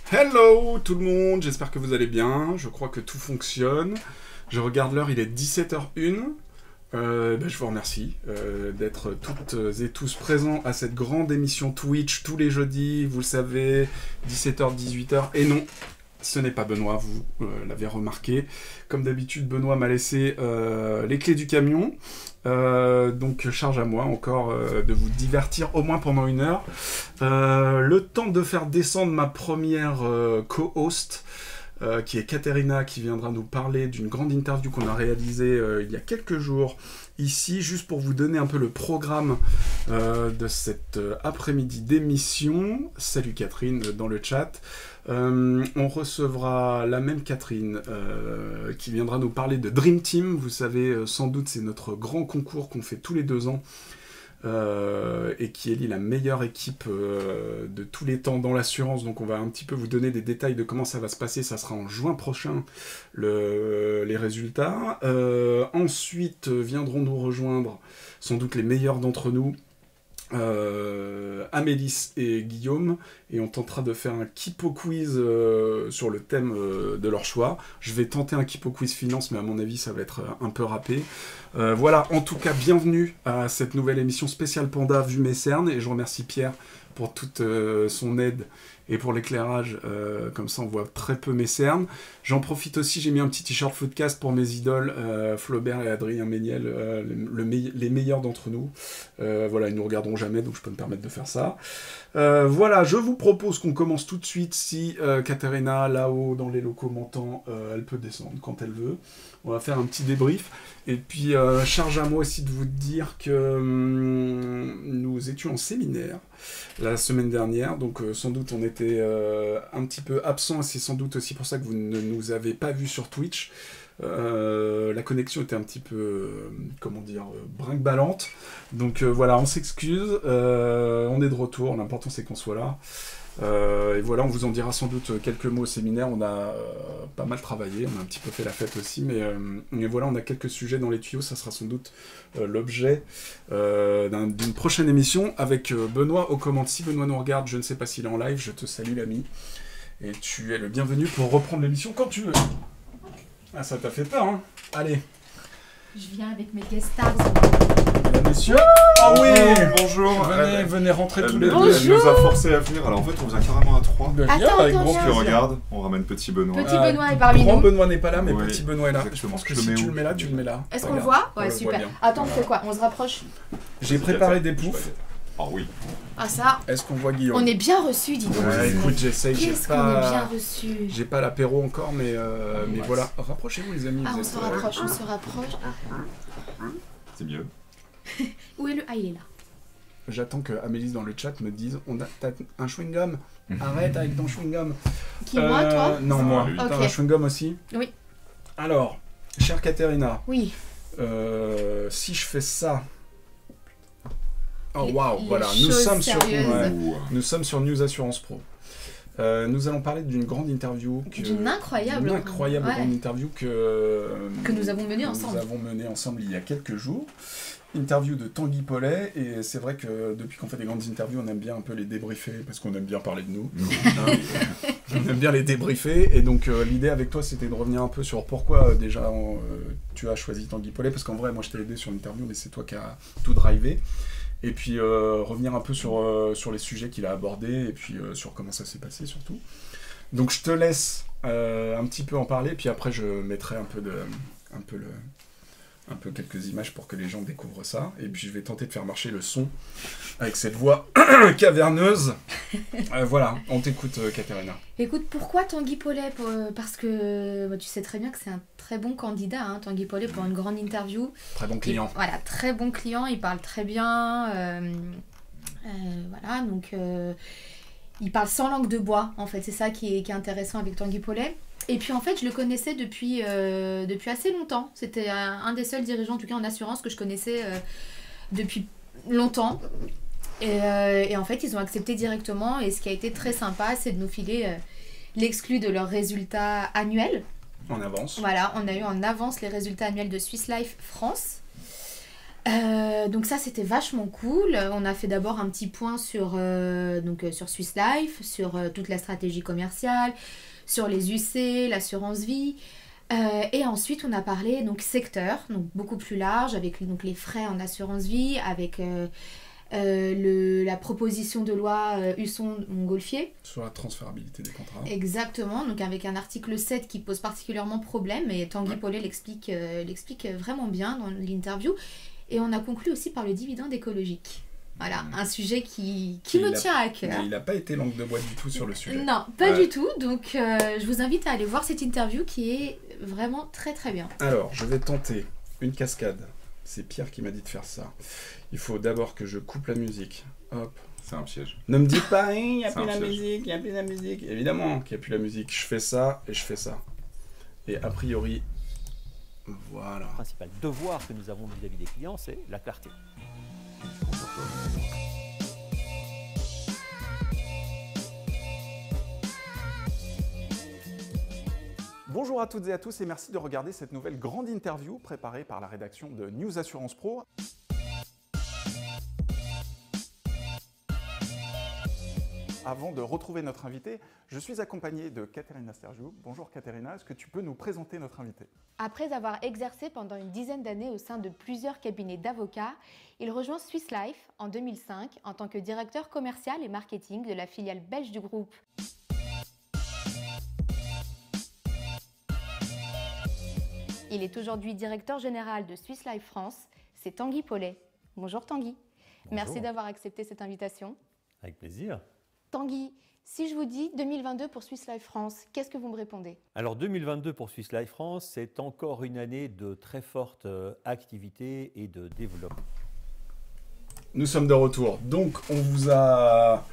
Hello tout le monde, j'espère que vous allez bien, je crois que tout fonctionne. Je regarde l'heure, il est 17h01. Je vous remercie d'être toutes et tous présents à cette grande émission Twitch tous les jeudis, vous le savez, 17h, 18h. Et non, ce n'est pas Benoît, vous l'avez remarqué. Comme d'habitude, Benoît m'a laissé les clés du camion. Donc charge à moi encore de vous divertir au moins pendant 1 heure. Le temps de faire descendre ma première co-host, qui est Katerina, qui viendra nous parler d'une grande interview qu'on a réalisée il y a quelques jours ici, juste pour vous donner un peu le programme de cet après-midi d'émission. Salut Catherine dans le chat. On recevra la même Catherine qui viendra nous parler de Dream Team. Vous savez, sans doute, c'est notre grand concours qu'on fait tous les 2 ans et qui élit la meilleure équipe de tous les temps dans l'assurance. Donc on va un petit peu vous donner des détails de comment ça va se passer. Ça sera en juin prochain, les résultats. Ensuite viendront nous rejoindre sans doute les meilleurs d'entre nous, Amélis et Guillaume, et on tentera de faire un Kipo quiz sur le thème de leur choix. Je vais tenter un Kipo quiz finance, mais à mon avis ça va être un peu râpé. Voilà, en tout cas bienvenue à cette nouvelle émission spéciale Panda vue mes cernes, et je remercie Pierre pour toute son aide et pour l'éclairage, comme ça on voit très peu mes cernes. J'en profite aussi, j'ai mis un petit t-shirt Footcast pour mes idoles, Flaubert et Adrien Méniel, les meilleurs d'entre nous. Voilà, ils nous regarderont jamais, donc je peux me permettre de faire ça. Voilà, je vous propose qu'on commence tout de suite. Si Katerina, là-haut, dans les locaux, m'entend, elle peut descendre quand elle veut. On va faire un petit débrief. Et puis, charge à moi aussi de vous dire que nous étions en séminaire la semaine dernière, donc sans doute on était un petit peu absents, et c'est sans doute aussi pour ça que vous ne nous avez pas vus sur Twitch. La connexion était un petit peu, brinque-ballante, donc voilà, on s'excuse, on est de retour, l'important c'est qu'on soit là. Et voilà, on vous en dira sans doute quelques mots au séminaire. On a pas mal travaillé, on a un petit peu fait la fête aussi, mais voilà, on a quelques sujets dans les tuyaux. Ça sera sans doute l'objet d'une prochaine émission avec Benoît aux commandes. Si Benoît nous regarde, je ne sais pas s'il est en live, je te salue l'ami, et tu es le bienvenu pour reprendre l'émission quand tu veux. Ah, ça t'a fait peur, hein? Allez. Je viens avec mes guest stars. Mesdames, messieurs. Oh oui, bonjour. Venez rentrer tous les deux. Elle nous a forcé à venir. Alors en fait, on vient carrément à 3. Attends, avec grand Tu regardes, on ramène petit Benoît. Petit Benoît est parmi Grand nous. Benoît n'est pas là, mais Oui, petit Benoît est là. exactement. Je pense que Je le si mets tu où le mets là, tu le mets là. Est-ce qu'on Regarde. voit? On Ouais, le voit super. bien. Attends, on fait quoi? On se rapproche? J'ai préparé des poufs. Ah oui. Ah ça, Est-ce qu'on voit Guillaume? on est bien reçus, dis donc. Ouais, écoute, j'essaye. Qu'est-ce qu'on est bien reçus. J'ai pas l'apéro encore, mais voilà. Rapprochez-vous, les amis. Ah, vous on êtes, se rapproche, on se rapproche. C'est mieux. Où est le... Ah, il est là. J'attends que Amélis dans le chat me dise t'as un chewing-gum? Arrête avec ton chewing-gum. Qui, moi, toi? Non, moi. lui. T'as Ok. un chewing-gum aussi? Oui. Alors, chère Katerina, Oui. si je fais ça... Oh Les- waouh, les voilà, choses sérieuses. nous sommes sur News Assurance Pro. Nous allons parler d'une grande interview, D'une incroyable grande ouais. interview que nous avons menée ensemble. Nous avons menée ensemble il y a quelques jours. Interview de Tanguy Paulet, et c'est vrai que depuis qu'on fait des grandes interviews, on aime bien un peu les débriefer, parce qu'on aime bien parler de nous. On aime bien les débriefer, et donc l'idée avec toi, c'était de revenir un peu sur pourquoi déjà tu as choisi Tanguy Paulet, parce qu'en vrai, moi je t'ai aidé sur l'interview, mais c'est toi qui as tout drivé. Et puis revenir un peu sur les sujets qu'il a abordés, et puis sur comment ça s'est passé surtout. Donc je te laisse un petit peu en parler, puis après je mettrai un peu quelques images pour que les gens découvrent ça, et puis je vais tenter de faire marcher le son avec cette voix caverneuse. Voilà, on t'écoute Katerina. Écoute, pourquoi Tanguy Paulet? Parce que tu sais très bien que c'est un très bon candidat, hein, Tanguy Paulet, pour une grande interview. Très bon client. Voilà, très bon client, il parle très bien. Voilà, donc il parle sans langue de bois, en fait, c'est ça qui est intéressant avec Tanguy Paulet. Et puis en fait, je le connaissais depuis assez longtemps. C'était un des seuls dirigeants, en tout cas en assurance, que je connaissais depuis longtemps. Et en fait, ils ont accepté directement. Et ce qui a été très sympa, c'est de nous filer l'exclu de leurs résultats annuels. En avance. Voilà, on a eu en avance les résultats annuels de Swiss Life France. Donc ça, c'était vachement cool. On a fait d'abord un petit point sur Swiss Life, sur toute la stratégie commerciale, sur les UC, l'assurance vie. Et ensuite, on a parlé secteur, donc beaucoup plus large, avec donc, les frais en assurance vie, avec la proposition de loi Husson-Montgolfier. Sur la transférabilité des contrats. Exactement, donc avec un article 7 qui pose particulièrement problème, et Tanguy Paulet l'explique vraiment bien dans l'interview. Et on a conclu aussi par le dividende écologique. Voilà, un sujet qui me tient à cœur. Mais il n'a pas été langue de bois du tout sur le sujet. Non, pas du tout. Donc, je vous invite à aller voir cette interview qui est vraiment très très bien. Alors, je vais tenter une cascade. C'est Pierre qui m'a dit de faire ça. Il faut d'abord que je coupe la musique. Hop. C'est un piège. Ne me dis pas, il n'y a plus la musique, il n'y a plus la musique. Évidemment qu'il n'y a plus la musique. Je fais ça et je fais ça. Et a priori, voilà. Le principal devoir que nous avons vis-à-vis des clients, c'est la clarté. Bonjour à toutes et à tous et merci de regarder cette nouvelle grande interview préparée par la rédaction de News Assurance Pro. Avant de retrouver notre invité, je suis accompagné de Katerina Stergiou. Bonjour Katerina, est-ce que tu peux nous présenter notre invité? Après avoir exercé pendant une dizaine d'années au sein de plusieurs cabinets d'avocats, il rejoint Swiss Life en 2005 en tant que directeur commercial et marketing de la filiale belge du groupe. Il est aujourd'hui directeur général de Swiss Life France. C'est Tanguy Paulet. Bonjour Tanguy. Bonjour. Merci d'avoir accepté cette invitation. Avec plaisir. Tanguy, si je vous dis 2022 pour Swiss Life France, qu'est-ce que vous me répondez? Alors 2022 pour Swiss Life France, c'est encore une année de très forte activité et de développement. Nous sommes de retour. Donc, on vous a...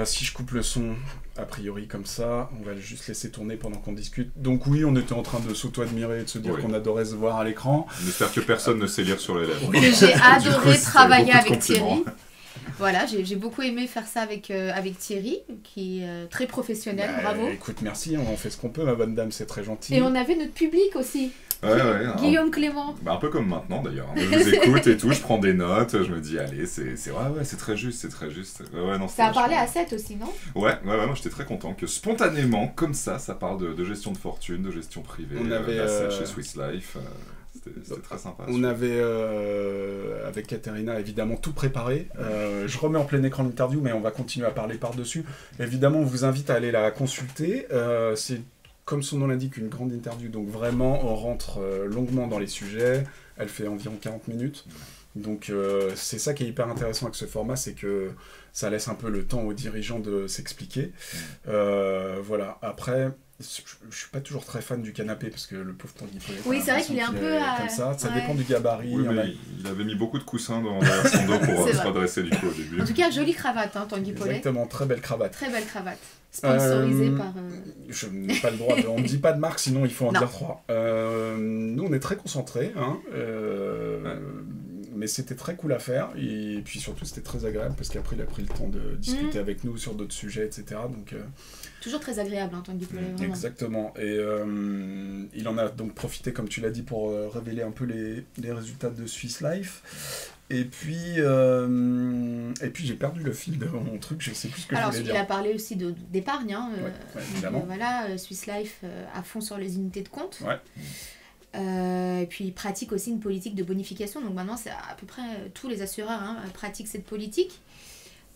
si je coupe le son, a priori comme ça, on va juste laisser tourner pendant qu'on discute. Donc oui, on était en train de s'auto-admirer et de se dire qu'on adorait se voir à l'écran. J'espère que personne ne sait lire sur les lèvres. Que j'ai adoré travailler avec compliments. Thierry. Voilà, j'ai beaucoup aimé faire ça avec Thierry, qui est très professionnel, bravo. Écoute, merci, on fait ce qu'on peut, ma bonne dame, c'est très gentil. Et on avait notre public aussi, Guillaume Clément. Un peu comme maintenant d'ailleurs. Je vous écoute et tout, je prends des notes, je me dis allez, c'est très juste, c'est très juste. Non, Ça a parlé à 7 aussi, non? Ouais, moi j'étais très content que spontanément, comme ça parle de gestion de fortune, de gestion privée, on avait chez Swiss Life. C'était très sympa. On avait, avec Katerina, évidemment, tout préparé. Je remets en plein écran l'interview, mais on va continuer à parler par-dessus. Évidemment, on vous invite à aller la consulter. C'est, comme son nom l'indique, une grande interview. Donc vraiment, on rentre longuement dans les sujets. Elle fait environ 40 minutes. Donc c'est ça qui est hyper intéressant avec ce format, c'est que ça laisse un peu le temps aux dirigeants de s'expliquer. Voilà. Après... Je suis pas toujours très fan du canapé parce que le pauvre Tanguy Paulet. Oui, c'est vrai qu'il est un peu comme ça. Ça dépend du gabarit. Oui, mais il avait mis beaucoup de coussins derrière son dos pour se redresser du coup au début. En tout cas, jolie cravate, hein, Tanguy Paulet. Exactement, très belle cravate. Très belle cravate. Sponsorisée par. Je n'ai pas le droit on ne dit pas de marque, sinon il faut en dire 3. Nous, on est très concentrés. Hein, mais c'était très cool à faire. Et puis surtout, c'était très agréable parce qu'après, il a pris le temps de discuter avec nous sur d'autres sujets, etc. Donc. Toujours très agréable, hein, Tanguy Paulet. Exactement. Et il en a donc profité, comme tu l'as dit, pour révéler un peu les résultats de Swiss Life. Et puis j'ai perdu le fil de mon truc, je sais plus ce que je voulais dire. Alors, il a parlé aussi d'épargne. Hein, évidemment. Voilà, Swiss Life à fond sur les unités de compte. Ouais. Et puis, il pratique aussi une politique de bonification. Donc maintenant, c'est à peu près tous les assureurs pratiquent cette politique.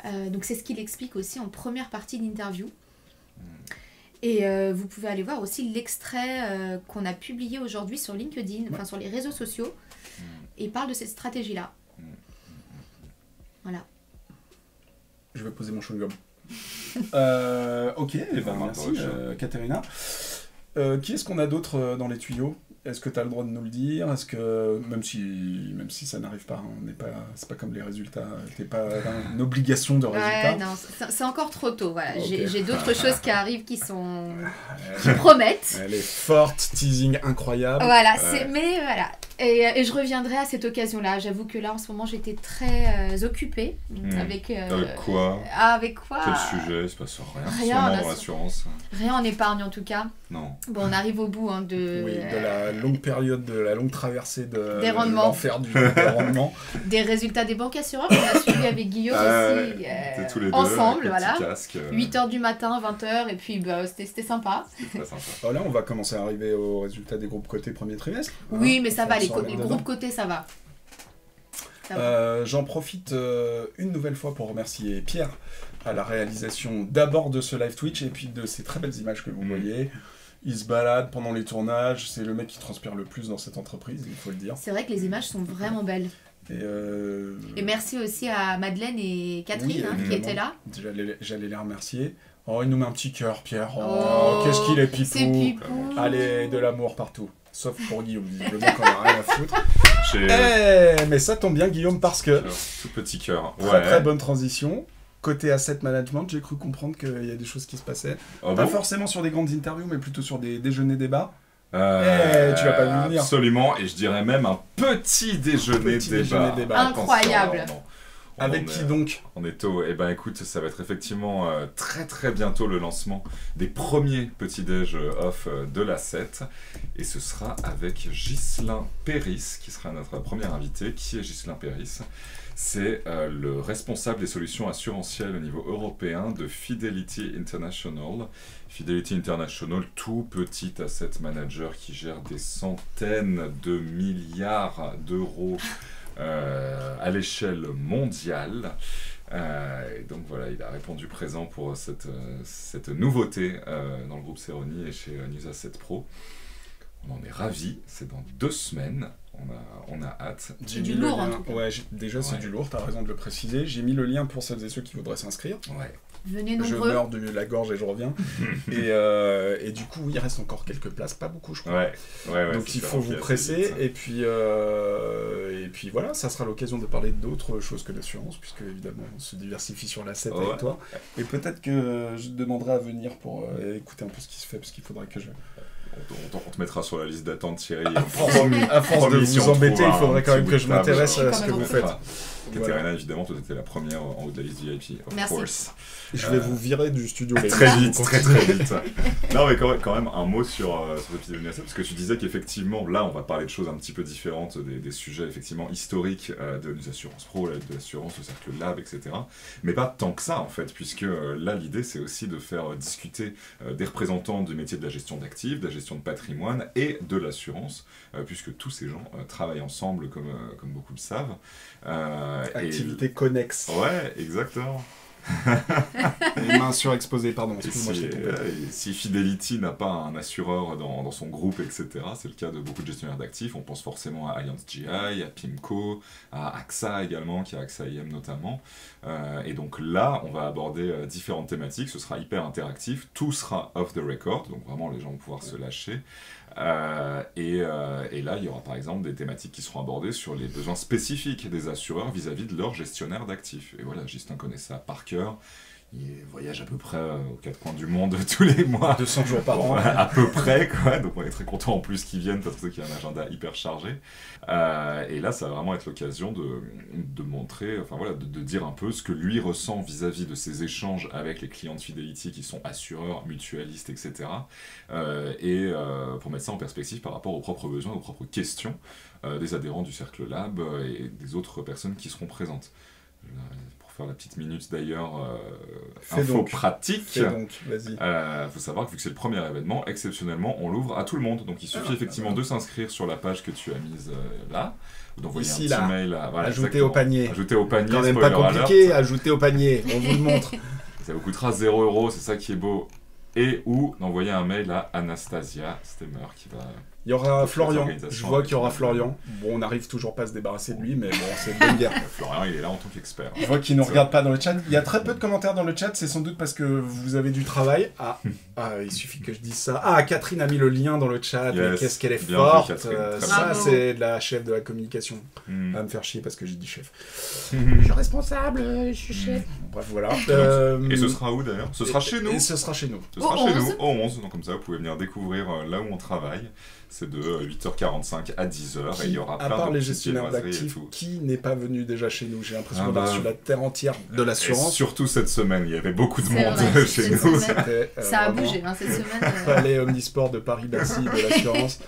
Donc c'est ce qu'il explique aussi en première partie d'interview. Et vous pouvez aller voir aussi l'extrait qu'on a publié aujourd'hui sur LinkedIn, enfin sur les réseaux sociaux, et il parle de cette stratégie-là. Voilà. Je vais poser mon chewing-gum. Ok, merci Katerina. Qui est-ce qu'on a d'autre dans les tuyaux? est-ce que tu as le droit de nous le dire? Est-ce que, même si ça n'arrive pas, c'est pas comme les résultats, t'es pas dans une obligation de résultat? Ouais, non, c'est encore trop tôt. Voilà. Okay. J'ai d'autres choses qui arrivent qui promettent. Elle est forte, teasing incroyable. Voilà, mais voilà. Et je reviendrai à cette occasion-là. J'avoue que là, en ce moment, j'étais très occupée. Avec quoi? Avec quoi? Quel sujet? Il se passe rien dans l'assurance. Rien en épargne, en tout cas. Non. Bon, on arrive au bout de la longue période, de la longue traversée des rendements. L'enfer des rendements. Des résultats des banques assurances, on a suivi avec Guillaume aussi. Tous les deux, ensemble, voilà. Casque, 8h du matin, 20h, et puis c'était sympa. C'était très sympa. Voilà, on va commencer à arriver aux résultats des groupes cotés premier trimestre. Oui, mais ça va, les groupes cotés, ça va. J'en profite une nouvelle fois pour remercier Pierre à la réalisation d'abord de ce live Twitch et puis de ces très belles images que vous voyez. Il se balade pendant les tournages, c'est le mec qui transpire le plus dans cette entreprise, il faut le dire. C'est vrai que les images sont vraiment belles. Et merci aussi à Madeleine et Catherine qui étaient là. J'allais les remercier. Oh, il nous met un petit cœur, Pierre. Oh, qu'est-ce qu'il est pipou. C'est pipou. Allez, de l'amour partout. Sauf pour Guillaume, visiblement qu'on a rien à foutre. Mais ça tombe bien, Guillaume, parce que... Tout petit cœur. Très bonne transition. Côté asset management, j'ai cru comprendre qu'il y a des choses qui se passaient. Pas forcément sur des grandes interviews, mais plutôt sur des déjeuners-débats. Tu l'as pas vu venir. Absolument, et je dirais même un petit déjeuner débat. Incroyable. Avec qui donc? On est tôt. Eh ben écoute, ça va être effectivement très très bientôt le lancement des premiers petits déj off de l'asset. Et ce sera avec Ghislain Péris, qui sera notre premier invité. Qui est Ghislain Péris? C'est le responsable des solutions assurantielles au niveau européen de Fidelity International. Fidelity International, tout petit asset manager qui gère des centaines de milliards d'euros à l'échelle mondiale. Et donc voilà, il a répondu présent pour cette nouveauté dans le groupe Ceroni et chez News Asset Pro. On en est ravis, c'est dans 2 semaines. On a hâte. C'est du lourd en tout cas. Ouais, déjà c'est du lourd, t'as raison de le préciser. J'ai mis le lien pour celles et ceux qui voudraient s'inscrire. Ouais. Venez nombreux. Je meurs de la gorge et je reviens. et du coup, il reste encore quelques places, pas beaucoup je crois. Ouais, donc il faut vous presser. Et puis voilà, ça sera l'occasion de parler d'autres choses que l'assurance, puisque évidemment on se diversifie sur l'asset avec toi. Et peut-être que je te demanderai à venir pour écouter un peu ce qui se fait, parce qu'il faudrait que je... On te mettra sur la liste d'attente, Thierry. À force de vous embêter, il faudrait quand même que je m'intéresse à ce que vous faites. Katerina, évidemment, toi t'étais la première en haut de la liste VIP, of course. Je vais vous virer du studio. Très vite. Non, mais quand même, un mot sur l'épisode de parce que tu disais qu'effectivement, là, on va parler de choses un petit peu différentes, des sujets effectivement historiques de l'assurance pro, de l'assurance, le cercle lab, etc. Mais pas tant que ça, en fait, puisque là, l'idée, c'est aussi de faire discuter des représentants du métier de la gestion d'actifs, de la gestion de patrimoine et de l'assurance, puisque tous ces gens travaillent ensemble, comme beaucoup le savent. Activité connexe. Ouais, exactement. Les mains surexposées, pardon. Excuse-moi, si Fidelity n'a pas un assureur dans son groupe, etc., c'est le cas de beaucoup de gestionnaires d'actifs. On pense forcément à Allianz GI, à PIMCO, à AXA également, qui a AXA IM notamment. Et donc là, on va aborder différentes thématiques. Ce sera hyper interactif. Tout sera off the record, donc vraiment les gens vont pouvoir se lâcher. Et là, il y aura par exemple des thématiques qui seront abordées sur les besoins spécifiques des assureurs vis-à-vis de leurs gestionnaires d'actifs. Et voilà, Ghislain connaît ça par cœur. Il voyage à peu près aux 4 coins du monde tous les mois. 200 jours par an. À peu près, quoi. Donc on est très content en plus qu'ils viennent parce qu'il y a un agenda hyper chargé. Et là, ça va vraiment être l'occasion de montrer, enfin voilà, de dire un peu ce que lui ressent vis-à-vis de ses échanges avec les clients de Fidelity qui sont assureurs, mutualistes, etc. Et pour mettre ça en perspective par rapport aux propres besoins, aux propres questions des adhérents du Cercle Lab et des autres personnes qui seront présentes. Faire la petite minute d'ailleurs, info pratique. Faut savoir que vu que c'est le premier événement, exceptionnellement, on l'ouvre à tout le monde. Donc il suffit effectivement de s'inscrire sur la page que tu as mise là, d'envoyer un petit mail. Ajouter au panier. Ajouter au panier. Quand même pas compliqué, ajouter au panier. On vous le montre. Ça vous coûtera 0€, c'est ça qui est beau. Et ou d'envoyer un mail à Anastasia Stemmer qui va... Il y aura Donc, Florian, l'organisation je vois qu'il y aura avec- Florian. Bon, on n'arrive toujours pas à se débarrasser de lui, mais bon, c'est de bonne guerre. Florian, il est là en tant qu'expert. Je vois qu'il ne nous regarde pas dans le chat. Il y a très peu de commentaires dans le chat, c'est sans doute parce que vous avez du travail. Il suffit que je dise ça. Ah, Catherine a mis le lien dans le chat, mais Yes, qu'est-ce qu'elle est bien forte. vu, Catherine, très Ça, bien. c'est de la chef de la communication. Hmm. À me faire chier parce que j'ai dit chef. Hmm. Je suis responsable, je suis chef. Bref, voilà. Et ce sera où d'ailleurs? Ce sera chez nous. Et ce sera chez nous. Ce sera Au chez 11. nous, au 11. Donc comme ça, vous pouvez venir découvrir là où on travaille. C'est de 8h45 à 10h. Et il y aura à plein part de les petites gestionnaires viennoiseries et d'actifs, tout. qui n'est pas venu déjà chez nous? J'ai l'impression Ah qu'on a bah. reçu la terre entière de Et l'assurance. surtout cette semaine, il y avait beaucoup de C'est monde vrai, chez cette nous. semaine. C'était, Ça a vraiment bougé hein, cette semaine. Palais Omnisport de Paris-Bercy de l'assurance.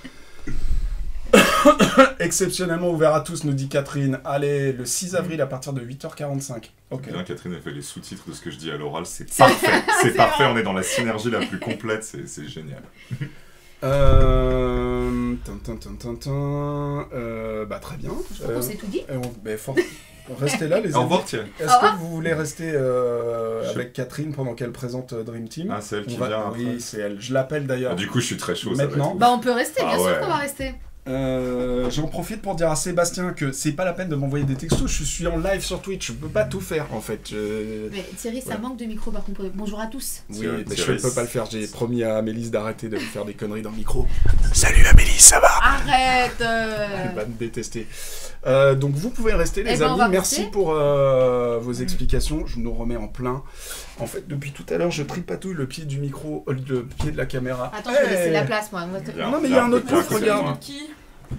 Exceptionnellement ouvert à tous, nous dit Catherine. Allez, le 6 avril à partir de 8h45. Ok. Bien, Catherine a fait les sous-titres de ce que je dis à l'oral, c'est C'est- parfait. C'est c'est parfait, vrai. on est dans la synergie la plus complète, c'est génial. Très bien. Je crois qu'on s'est tout dit. Restez là, les Au revoir, amis. Thierry. Est-ce Au revoir. que vous voulez rester avec Catherine pendant qu'elle présente Dream Team? Ah, c'est elle qui On va- vient après. Oui, c'est elle. Je l'appelle d'ailleurs. Ah, du coup, je suis très chaud. ça va Maintenant. être- Bah on peut rester, bien Ah sûr ouais. qu'on va rester. J'en profite pour dire à Sébastien que c'est pas la peine de m'envoyer des textos, je suis en live sur Twitch, je peux pas tout faire en fait. Mais Thierry, ça Voilà. manque de micro par contre. Bonjour à tous. Oui, Thierry, mais je Thierry, peux pas le faire, j'ai promis à Amélis d'arrêter de me faire des conneries dans le micro. Salut Amélis, ça va? Arrête Elle va me détester. Donc vous pouvez rester les Eh ben, on amis, va merci rester. pour vos explications, je nous remets en plein. En fait, depuis tout à l'heure, je tripatouille le pied du micro, le pied de la caméra. Attends, je vais Hey laisser la place moi. Bien, Non, mais il y a un bien, autre bien, pouf, bien, regarde. bien. Qui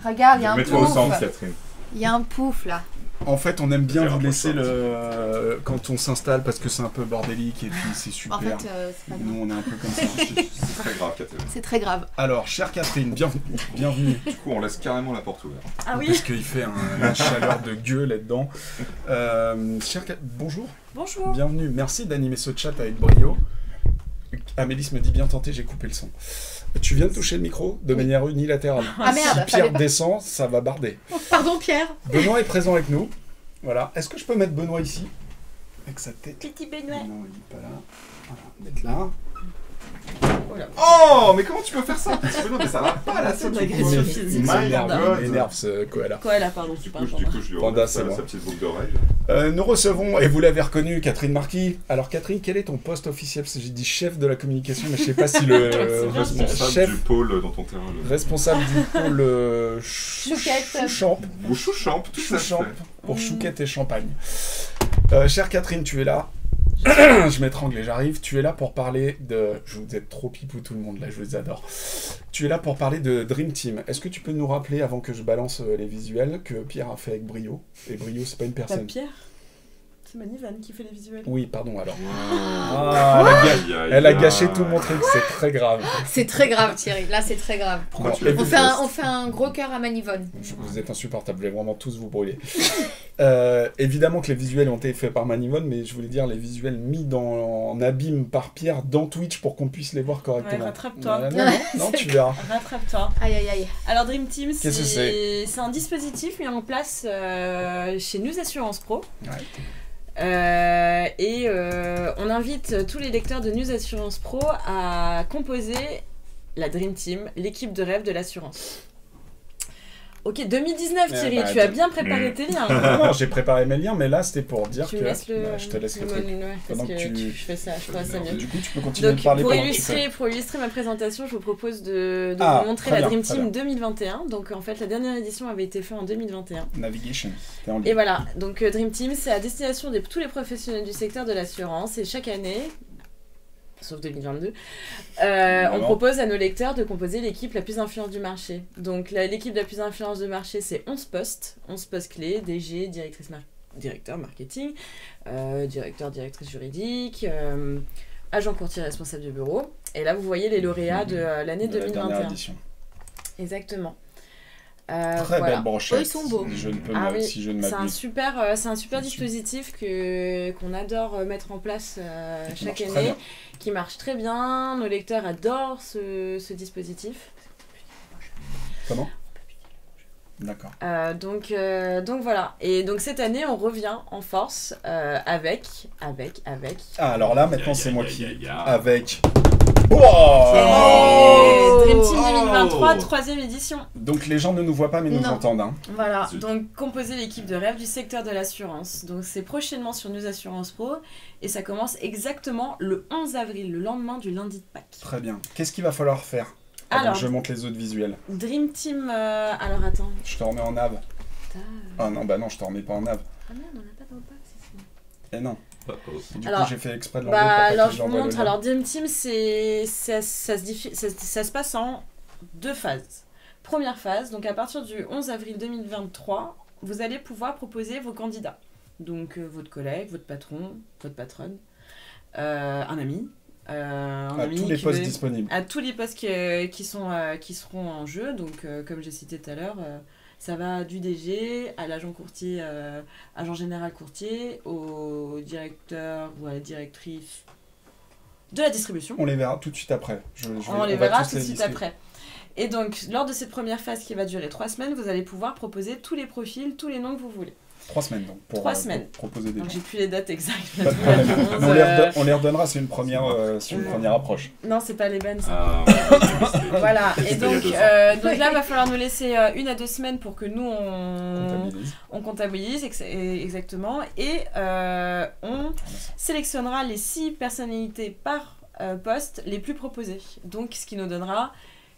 Regarde, il y a un Mets-toi au centre, pouf. Catherine. Il y a un pouf là. En fait, on aime bien C'est vous laisser rapprochant. quand on s'installe parce que c'est un peu bordélique et puis c'est super. En fait, c'est pas grave. Nous, on est un peu comme ça. C'est très grave, Catherine. C'est très grave. Alors, chère Catherine, bienvenue. Bienvenue. Du coup, on laisse carrément la porte ouverte. Ah Parce qu'il fait une chaleur de gueule là-dedans. Bonjour. Bonjour. Bienvenue. Merci d'animer ce chat avec brio. Amélis me dit bien tenté, j'ai coupé le son. Tu viens de toucher le micro de manière unilatérale. Ah merde, Si fallait Pierre pas. descend, ça va barder. Pardon Pierre. Benoît est présent avec nous. Voilà. Est-ce que je peux mettre Benoît ici? Avec sa tête. Petit Benoît. Non, il est pas là. Voilà, mettre là. Oh, mais comment tu peux faire ça? Mais ça va pas là, ça. C'est de du coup. l'agression Il physique. My m'énerve, God. il m'énerve ce koala. Quoi là, pardon, je Du sais pas. coup, je lui Panda, remets c'est sa moi. petite boucle d'oreille. Nous recevons, et vous l'avez reconnu, Catherine Marquis. Alors Catherine, quel est ton poste officiel? Parce que j'ai dit chef de la communication, mais je sais pas si le C'est bien, Responsable chef du pôle dans ton terrain. responsable du pôle Chouquette. Chouchamp, Ou Chouchamp, tout ça. Chouchamp, pour Chouquette et Champagne. Chère Catherine, tu es là. Je m'étrangle et j'arrive. Tu es là pour parler de... Vous êtes trop pipou tout le monde là, je vous adore. Tu es là pour parler de Dream Team. Est-ce que tu peux nous rappeler, avant que je balance les visuels, que Pierre a fait avec Brio? Et Brio, c'est pas une Pas personne. Pierre. C'est Manivan qui fait les visuels. Oui, pardon alors. Ah, Elle a gâché tout mon truc, c'est très grave. C'est très grave Thierry. Là c'est très grave. Pourquoi Bon, tu l'as et fait On fait un gros cœur à Manivonne. Vous êtes insupportables, je vais vraiment tous vous brûler. Évidemment que les visuels ont été faits par Manivonne, mais je voulais dire les visuels mis en abîme par Pierre dans Twitch pour qu'on puisse les voir correctement. Ouais, rattrape-toi. Non, tu verras. Rattrape-toi. Aïe aïe aïe. Alors Dream Team, Qu'est-ce que c'est un dispositif mis en place chez News Assurance Pro. Ouais. On invite tous les lecteurs de News Assurance Pro à composer la Dream Team, l'équipe de rêve de l'assurance. Ok, 2019 Thierry, bah, tu as bien préparé tes liens. Non, j'ai préparé mes liens, mais là c'était pour dire Tu que. me laisses le... Bah, je te laisse le truc. ouais, parce Pendant que que tu- je fais ça, je trouve ça mieux. Du coup, tu peux continuer Donc, de parler pour pendant que tu fais. illustrer ma présentation, je vous propose de Ah, vous montrer très la bien, Dream très Team bien. 2021. Donc, en fait, la dernière édition avait été faite en 2021. Navigation. T'es en ligne. Et voilà, donc Dream Team, c'est à destination de tous les professionnels du secteur de l'assurance. Et chaque année, sauf 2022, on propose à nos lecteurs de composer l'équipe la plus influente du marché. Donc, l'équipe la plus influente du marché, c'est 11 postes. 11 postes clés, DG, directeur marketing, directrice juridique, agent courtier responsable du bureau. Et là, vous voyez les lauréats de l'année De la dernière 2021. édition. Exactement. Très voilà. belle brochette. Oh, ils sont beaux. Je ne peux Ah me- oui, si je ne c'est un m'abuse. super dispositif qu'on adore mettre en place Qui chaque marche très année, bien. qui marche très bien. Nos lecteurs adorent ce dispositif. Comment? D'accord. Donc voilà. Et donc cette année, on revient en force avec. Ah, alors là, maintenant, c'est moi qui. Avec. Avec. Dream Team Oh, 2023, 3e édition. Donc les gens ne nous voient pas mais nous Non. entendent. Hein. Voilà, Zut. donc composer l'équipe de rêve du secteur de l'assurance. Donc c'est prochainement sur News Assurance Pro et ça commence exactement le 11 avril, le lendemain du lundi de Pâques. Très bien. Qu'est-ce qu'il va falloir faire avant Alors, que je monte les autres visuels? Dream Team, alors attends. Je te remets en nav. Ah non, bah non, je te remets pas en nav. Ah merde, on n'a pas dans le pack, c'est ça. Eh non. Oh. Du Alors, coup, j'ai fait exprès de l'enlever Bah pour pas que alors les je gens vous voient le montre, lien. alors Dream Team ça se passe en 2 phases. Première phase, donc à partir du 11 avril 2023, vous allez pouvoir proposer vos candidats. Donc votre collègue, votre patron, votre patronne, un ami. À tous les postes disponibles. À tous les postes qui seront en jeu. Donc comme j'ai cité tout à l'heure, ça va du DG à l'agent courtier, agent général courtier, au directeur ou à la directrice de la distribution. On les verra tout de suite après. On les va verra tous tout de les suite lister. après. Et donc, lors de cette première phase qui va durer 3 semaines, vous allez pouvoir proposer tous les profils, tous les noms que vous voulez. 3 semaines donc. Pour, 3 semaines. pour proposer des Donc, gens. j'ai plus les dates exactes. Pas de problème. Mais on les redonnera, c'est une première approche. Non, c'est pas les bonnes. ça. Ah, Voilà. Et C'était il y a donc, 2 ans. donc là, il va falloir nous laisser 1 à 2 semaines pour que nous, Comptabilise. on comptabilise exactement. Et on sélectionnera les 6 personnalités par poste les plus proposées. Donc, ce qui nous donnera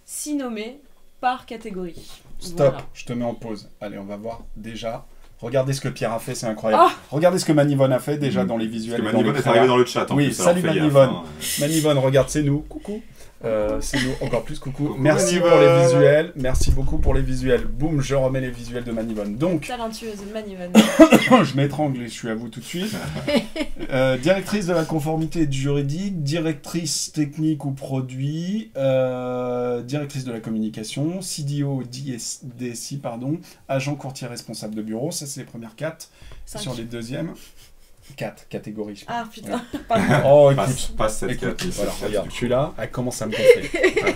6 nommés par catégorie. Stop, Voilà. je te mets en pause. Allez, on va voir déjà. Regardez ce que Pierre a fait, c'est incroyable. Oh Regardez ce que Manivonne a fait déjà dans les visuels. Parce et que dans Manivonne les est arrivé trailers. dans le chat. En Oui, plus, alors salut fais gaffe, Manivonne. hein. Manivonne, regarde, c'est nous. Coucou. C'est nous, encore plus coucou. Coucou, Merci Manivonne. pour les visuels. Merci beaucoup pour les visuels. Boum, je remets les visuels de Manivonne. Donc, Talentueuse Manivonne. je m'étrangle et je suis à vous tout de suite. Directrice de la conformité et du juridique, directrice technique ou produit, directrice de la communication, CDO, DSI, pardon, agent courtier responsable de bureau. Ça, c'est les premières 4. 5. Sur les deuxièmes, 4 catégories. je Ah putain. Oh, Passe cette écoute, carte. voilà, regarde, je suis là, elle commence à me gonfler.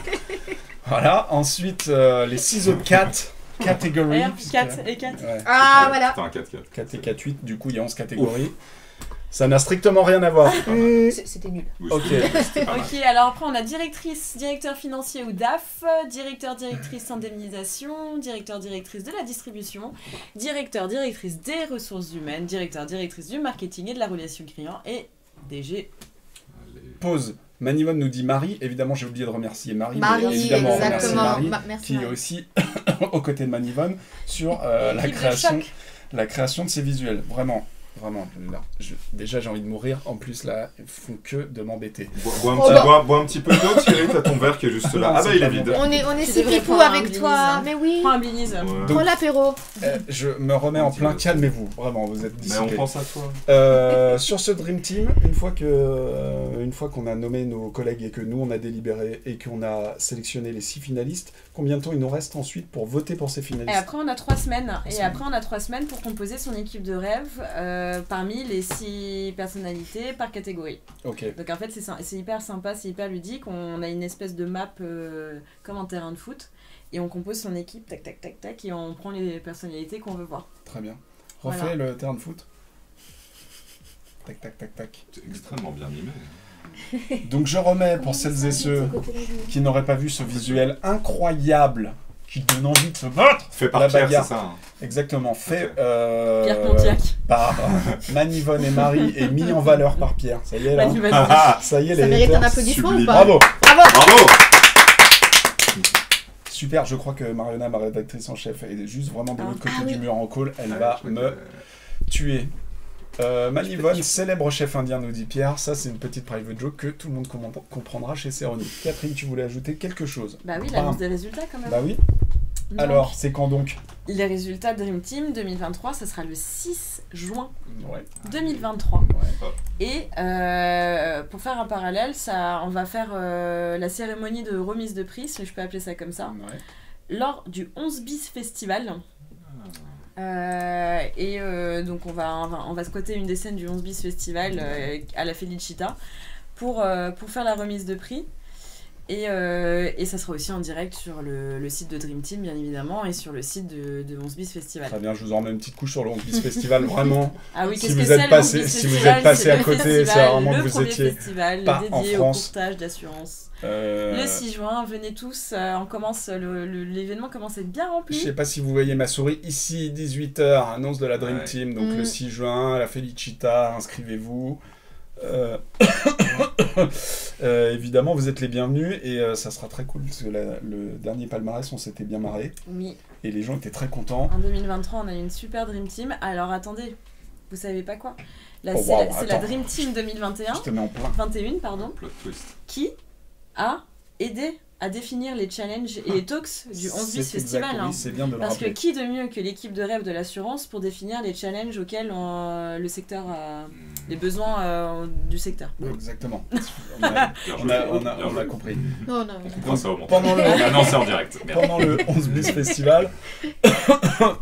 Voilà, ensuite, les 6 autres 4 catégories. R, 4 et 4. Ouais, Ah, voilà. C'était un 4-4. 4 et 4, 8, du coup, il y a 11 catégories. Ça n'a strictement rien à voir. C'était nul. Oui, Ok. c'était pas mal. Ok, alors après on a directrice, directeur financier ou DAF, directeur, directrice indemnisation, directeur, directrice de la distribution, directeur, directrice des ressources humaines, directeur, directrice du marketing et de la relation client et DG. Allez. Pause. Manivonne nous dit Marie. Évidemment, j'ai oublié de remercier Marie. mais Marie, évidemment, on remercie exactement. Marie, Merci. qui est Marie. aussi aux côtés de Manivonne sur Équipe de choc. la création de ces visuels. Vraiment. Là, déjà, j'ai envie de mourir. En plus, là, ils font que de m'embêter. Bois Oh, bah. un petit peu d'eau, Thierry, t'as ton verre qui est juste là. Non, Ah c'est bah il pas est bon. vide. On est Tu si devrais pipou prendre un avec toi. Baileys. Mais oui. Prends un Baileys. Ouais. Prends l'apéro. Je me remets en plein. Calmez-vous. Vraiment, vous êtes Mais on dissipés. pense à toi. Sur ce Dream Team, une fois qu'on a nommé nos collègues et que nous on a délibéré et qu'on a sélectionné les 6 finalistes, combien de temps il nous reste ensuite pour voter pour ces Et finalistes? après on a 3 semaines. Et semaines. après on a 3 semaines pour composer son équipe de rêve parmi les 6 personnalités par catégorie. Ok, Donc en fait c'est hyper sympa, c'est hyper ludique. On a une espèce de map comme un terrain de foot. Et on compose son équipe, tac tac tac tac, et on prend les personnalités qu'on veut voir. très bien. Refais Voilà. le terrain de foot. Tac, tac, tac, tac. C'est extrêmement bien mimé. Donc je remets pour celles et ceux qui n'auraient pas vu ce visuel incroyable qui donne envie de se battre. Fait par La Pierre, bagarre. c'est ça. Hein. Exactement, fait Pierre Pontiac. par Manivonne et Marie et mis en valeur par Pierre. Ça y est là. Manivonne. Ça y est, Ça les mérite un haters. applaudissement ou sublime. pas? Bravo. Bravo. Super, je crois que Mariona, ma rédactrice en chef, est juste vraiment de l'autre côté Ah du oui. mur en call. Elle Ouais, va je crois me que- tuer. Manivonne, célèbre chef indien, nous dit Pierre. Ça, c'est une petite private joke que tout le monde comprendra chez Cerrone. Catherine, tu voulais ajouter quelque chose? Bah oui, Bam. l'annonce des résultats quand même. Bah oui. Donc, Alors, c'est quand donc? les résultats de Dream Team 2023, ce sera le 6 juin Ouais. 2023. Ouais. Et pour faire un parallèle, on va faire la cérémonie de remise de prix, si je peux appeler ça comme ça, Ouais. lors du 11 bis festival. Donc on va squatter une des scènes du 11 bis festival à la Felicita pour faire la remise de prix. Et ça sera aussi en direct sur le site de Dream Team, bien évidemment, et sur le site de 11 bis Festival. Très bien, je vous en mets une petite couche sur le 11 bis Festival, vraiment. Ah oui, Si qu'est-ce vous que êtes c'est passé- le 11 bis si vous Festival? êtes passé C'est à le côté, festival, c'est vraiment que le vous premier étiez festival pas dédié en au France. courtage d'assurance. Euh, Le 6 juin, venez tous, on commence, l'événement commence à être bien Je rempli. sais pas si vous voyez ma souris ici, 18h, annonce de la Dream Ouais. Team, donc le 6 juin, la Felicita, inscrivez-vous. Évidemment, vous êtes les bienvenus et ça sera très cool parce que le dernier palmarès, on s'était bien marré Oui, et les gens étaient très contents. en 2023, on a eu une super Dream Team. Alors attendez, vous savez pas quoi? Là, Oh, c'est wow, c'est la attends. Dream Team 2021, Je te mets en plein. 21, pardon, Plot twist. qui a aidé à définir les challenges et les talks du 11 bis C'est Festival. exact, hein. oui, c'est bien de le Parce que rappeler. qui de mieux que l'équipe de rêve de l'assurance pour définir les challenges auxquels le secteur a les besoins du secteur. Exactement. Bien joué. On Bien a joué. compris. Non, non. On comprend ça au montage. Pendant le- Ah non, c'est en direct. Merde. Pendant le 11 bis Festival,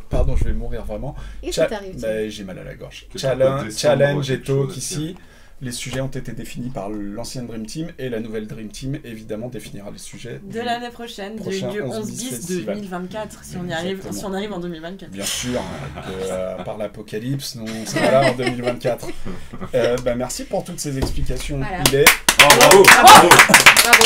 pardon, je vais mourir vraiment. Et ça t'arrive. Bah, j'ai mal à la gorge. Que ça peut descendre Challenge et quelque chose talk aussi, ici. Les sujets ont été définis par l'ancienne Dream Team et la nouvelle Dream Team, évidemment, définira les sujets. De l'année prochaine, prochain du 11 11 bis bis Festival. 2024, si on Exactement. arrive en 2024. Bien sûr, par l'apocalypse, nous on sera là en 2024. Merci pour toutes ces explications. Voilà. Il est Oh, bravo, bravo. Bravo.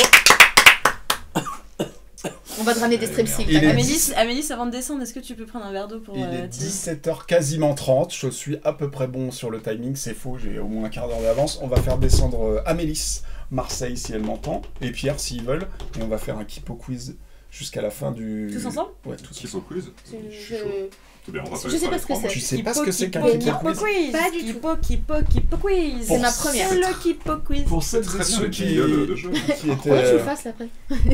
On va te ramener des strepsils. Il est- Amélis, avant de descendre, est-ce que tu peux prendre un verre d'eau pour Il est Thierry 17h quasiment 30, je suis à peu près bon sur le timing, c'est faux, j'ai au moins un quart d'heure d'avance. On va faire descendre Amélis, Marseille si elle m'entend, et Pierre s'ils veulent, et on va faire un Kipo quiz jusqu'à la fin du... Tous ensemble? Ouais, tous Qui ensemble. faut quiz Je suis chaud. C'est bien, on va Je sais pas ce que c'est. Tu sais pas ce que c'est qu'un Kipo Kipo quiz? Pas du tout. Kipo quiz. C'est ma première. C'est le Kipo quiz. Pour C'est celles très et bien ceux le qui, jingle de jeu. qui étaient... Ouais, je le fasse après.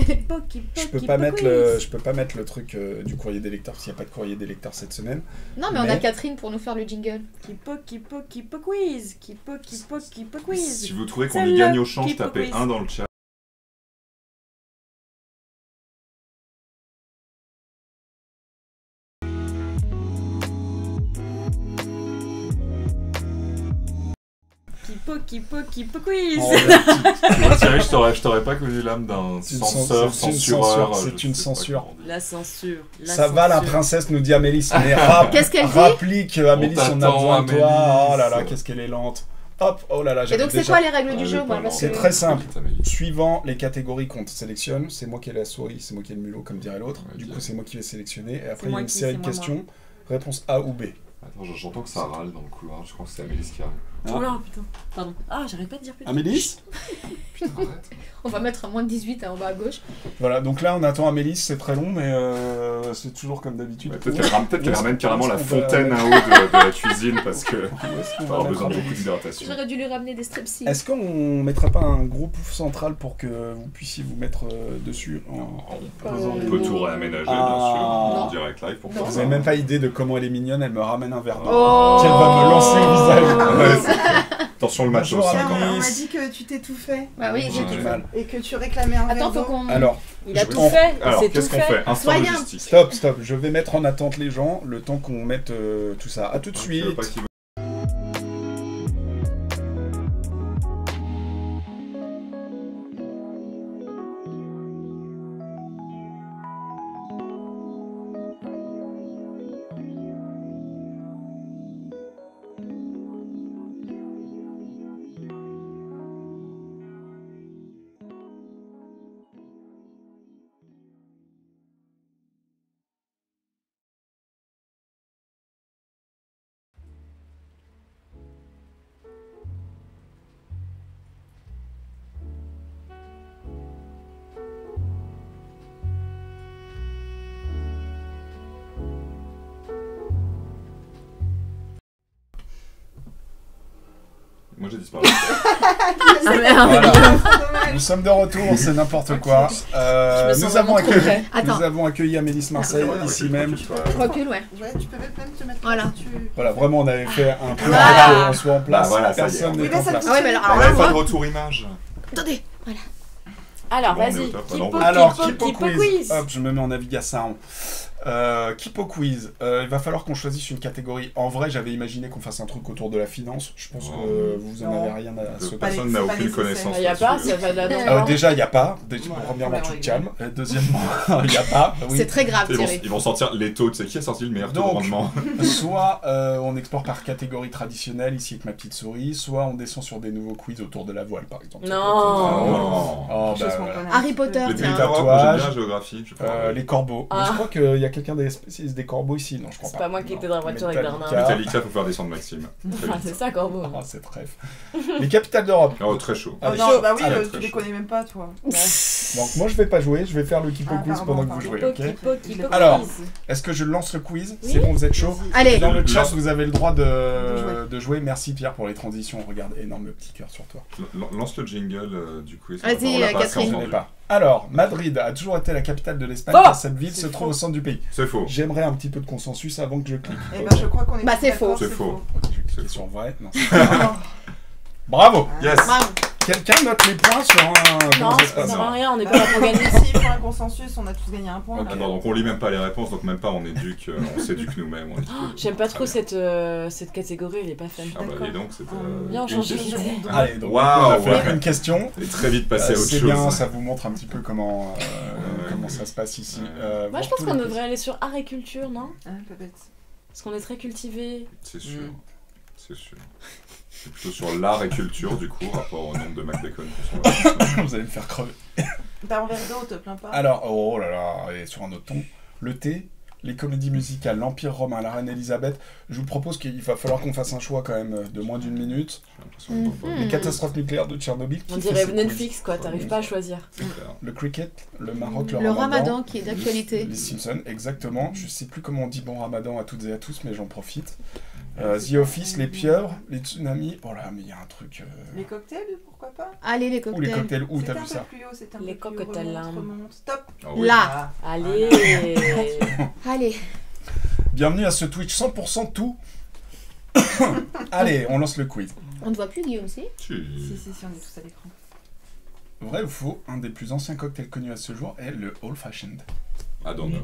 Kipo Je peux Kipo pas mettre quiz. je peux pas mettre le truc du courrier des lecteurs s'il n'y a pas de courrier des lecteurs cette semaine. Non, mais on a Mais- Catherine pour nous faire le jingle. Kipo quiz. Kipo quiz. Si vous trouvez qu'on C'est y le gagne au change, Kipo tapez quiz. 1 dans le chat. Kipo quiz. Oh, Moi, Thierry, je t'aurais pas connu l'âme d'un C'est une censeur, c'est une censureur. censure, c'est je une sais pas censure. comment on dit. La censure. Ça va la princesse, nous dit Amélis, mais Qu'est-ce qu'elle dit rapplique Amélis, on a t'attend, besoin de toi. Amélis. Oh là là, qu'est-ce qu'elle est lente. Hop, oh là là, Et j'avais donc, c'est déjà... quoi les règles du Ouais, jeu, mais moi pas parce C'est que- très simple. Vite, Amélie. Suivant les catégories qu'on sélectionne, c'est moi qui ai la souris, c'est moi qui ai le mulot, comme dirait l'autre. Ouais, Du bien. coup, c'est moi qui vais sélectionner. Et après, C'est il y moi a une qui, série c'est de moi, questions. Réponse A ou B. Attends, j'entends que ça râle dans le couloir. Je crois que c'est Amélie qui arrive. Oh là, putain. Pardon. Ah, j'arrête pas de dire putain. Amélis Putain, arrête. On va mettre à moins de 18 en bas à gauche. Voilà, donc là, on attend Amélis, c'est très long, mais c'est toujours comme d'habitude. Ouais, peut-être qu'elle ramène carrément la Où est-ce qu'on va- fontaine à eau de la cuisine parce que Où est-ce qu'on on va va avoir mettre besoin de Amélis beaucoup d'hydratation. J'aurais dû lui ramener des strepsils. Est-ce qu'on mettrait pas un gros pouf central pour que vous puissiez vous mettre dessus On peut tout réaménager, bien Ah. sûr, en direct live pour Non. faire Vous ça. avez même pas idée de comment elle est mignonne, elle me ramène un verre d'eau. Oh Qu'elle va me lancer le visage. Ouais, attention le matos. Bonjour, hein, Amélie. quand même. On m'a dit que tu t'étouffais Bah oui, J'ai j'ai du tout. mal. et que tu réclamais un Attends, verre faut d'eau. qu'on. Alors, Il a Je tout prends- fait. Alors, C'est qu'est-ce tout qu'on fait. fait Instant Soyez un- logistique. stop, je vais mettre en attente les gens le temps qu'on mette tout ça. À tout de Tu veux suite. pas qu'il- Moi j'ai disparu. Ah merde. Voilà. Nous sommes de retour, c'est n'importe quoi. Je me sens Nous avons vraiment trop accueilli, près. Attends. nous avons accueilli Amélis Marseille ici même. Recule, ouais. Ouais, tu peux même te mettre Voilà. là si tu... Voilà, vraiment, on avait fait un plan Voilà. pour qu'on soit en place. Bah voilà, ça y est. Personne Oui, n'est là, en ça place. Ah ouais, mais alors On là, avait pas moi. de retour image. Attendez. Alors, Bon, on est vas-y. au top. Ah non, Kipo, Alors, Kipo, Kipo Kipo quiz. quiz. Hop, je me mets en navigation. Kipo Quiz. Il va falloir qu'on choisisse une catégorie. En vrai, j'avais imaginé qu'on fasse un truc autour de la finance. Je pense que vous en avez rien à se passer. Personne n'a c'est pas aucune nécessaire. connaissance. Il n'y a pas, là-dessus. ça va de là-dedans. Déjà, il n'y a pas. Voilà, Premièrement, faut tu la te calmes. Deuxièmement, il n'y a pas. Oui. C'est très grave, Thierry. Ils vont sortir les taux. Tu sais qui a sorti le meilleur taux de Donc, rendement? Soit on exporte par catégorie traditionnelle, ici avec ma petite souris, soit on descend sur des nouveaux quiz autour de la voile, par exemple. Non. Oh, Chose bah, qu'on voilà. connaît un Harry petit peu. Potter, Les tiens. pays d'Europe, Tatouage. j'aime bien la géographie. Je sais pas. Les corbeaux. Mais Ah. je crois qu'il y a quelqu'un des spécialistes des corbeaux ici. Non, je crois C'est pas. pas moi qui Non. étais dans la voiture avec Metallica. Bernard. Metallica, faut faire descendre Maxime. Très Ah, vite. c'est ça, Corbeau. Ah, c'est trèfle. Les capitales d'Europe. Oh, très chaud. Oh Allez. non, bah oui, Allez, tu très les chaud. connais même pas, toi. Donc moi je vais pas jouer, je vais faire le Kipo Ah, Quiz pardon, pendant que pardon. vous jouez, ok? Kipo Alors, quiz. est-ce que je lance le quiz? Oui. C'est bon, vous êtes chaud? Allez, Dans le chat, Lance- vous avez le droit De de jouer. Merci Pierre pour les transitions. Regarde, énorme petit cœur sur toi. Lance le jingle du quiz. Vas-y, On l'a pas assez Catherine. Je entendu. n'ai pas. Alors, Madrid a toujours été la capitale de l'Espagne, Faux. car cette ville C'est se trouve faux. au centre du pays. C'est faux. J'aimerais un petit peu de consensus avant que je clique. Eh ben, je crois qu'on est Bah, tous c'est d'accord, faux. C'est faux. Ok, je vais cliquer C'est sur vrai. Non, Ah, bravo! Yes. bravo. Quelqu'un note les points sur un... Non, comment ça se ça passe sert à rien, on n'est bah, pas là pour gagner. S'il faut un consensus, on a tous gagné un point. Ok. là. Ah non, donc on lit même pas les réponses, donc même pas on éduque, on s'éduque nous-mêmes. on est cool. J'aime pas Très trop bien. cette catégorie, elle est pas fun. Ah bah D'accord. et donc c'était Viens, on une change de question. sujet. Allez, donc Waouh, on va faire ouais. une question. Et très vite passer à autre C'est chose. bien, ça vous montre un petit peu comment ça se passe ici. Moi, je pense qu'on devrait aller sur art et culture, non? Ah, pas bête. Parce qu'on est très cultivés. C'est sûr, c'est sûr. C'est plutôt sur l'art et culture du coup, rapport au nombre de McBacon qu'on s'en va. Vous allez me faire crever. T'as un verre d'eau, te plains pas. Alors, oh là là, et sur un autre ton, le thé, les comédies musicales, l'Empire romain, la reine Elisabeth. Je vous propose qu'il va falloir qu'on fasse un choix quand même de moins d'une minute. J'ai l'impression qu'on va pas. Les catastrophes nucléaires de Tchernobyl. On qui fait dirait ces Netflix, quiz quoi, t'arrives pas à choisir. C'est clair. Le cricket, le Maroc, Le ramadan qui est d'actualité. Les Simpsons, exactement. Je sais plus comment on dit bon ramadan à toutes et à tous, mais j'en profite. The Office, les pieuvres, les tsunamis. Oh là, mais il y a un truc. Les cocktails, pourquoi pas? Allez, les Ou cocktails. les cocktails, où C'est t'as un vu peu ça? plus haut, c'est un Les peu plus cocktails, remonte, hein. remonte. Stop. Ah oui. Là. Allez. Allez. Bienvenue à ce Twitch 100% tout. Allez, on lance le quiz. On ne voit plus, Guillaume, si? Si. Si, on est tous à l'écran. Vrai ou faux, un des plus anciens cocktails connus à ce jour est le Old Fashioned. Ah non, non,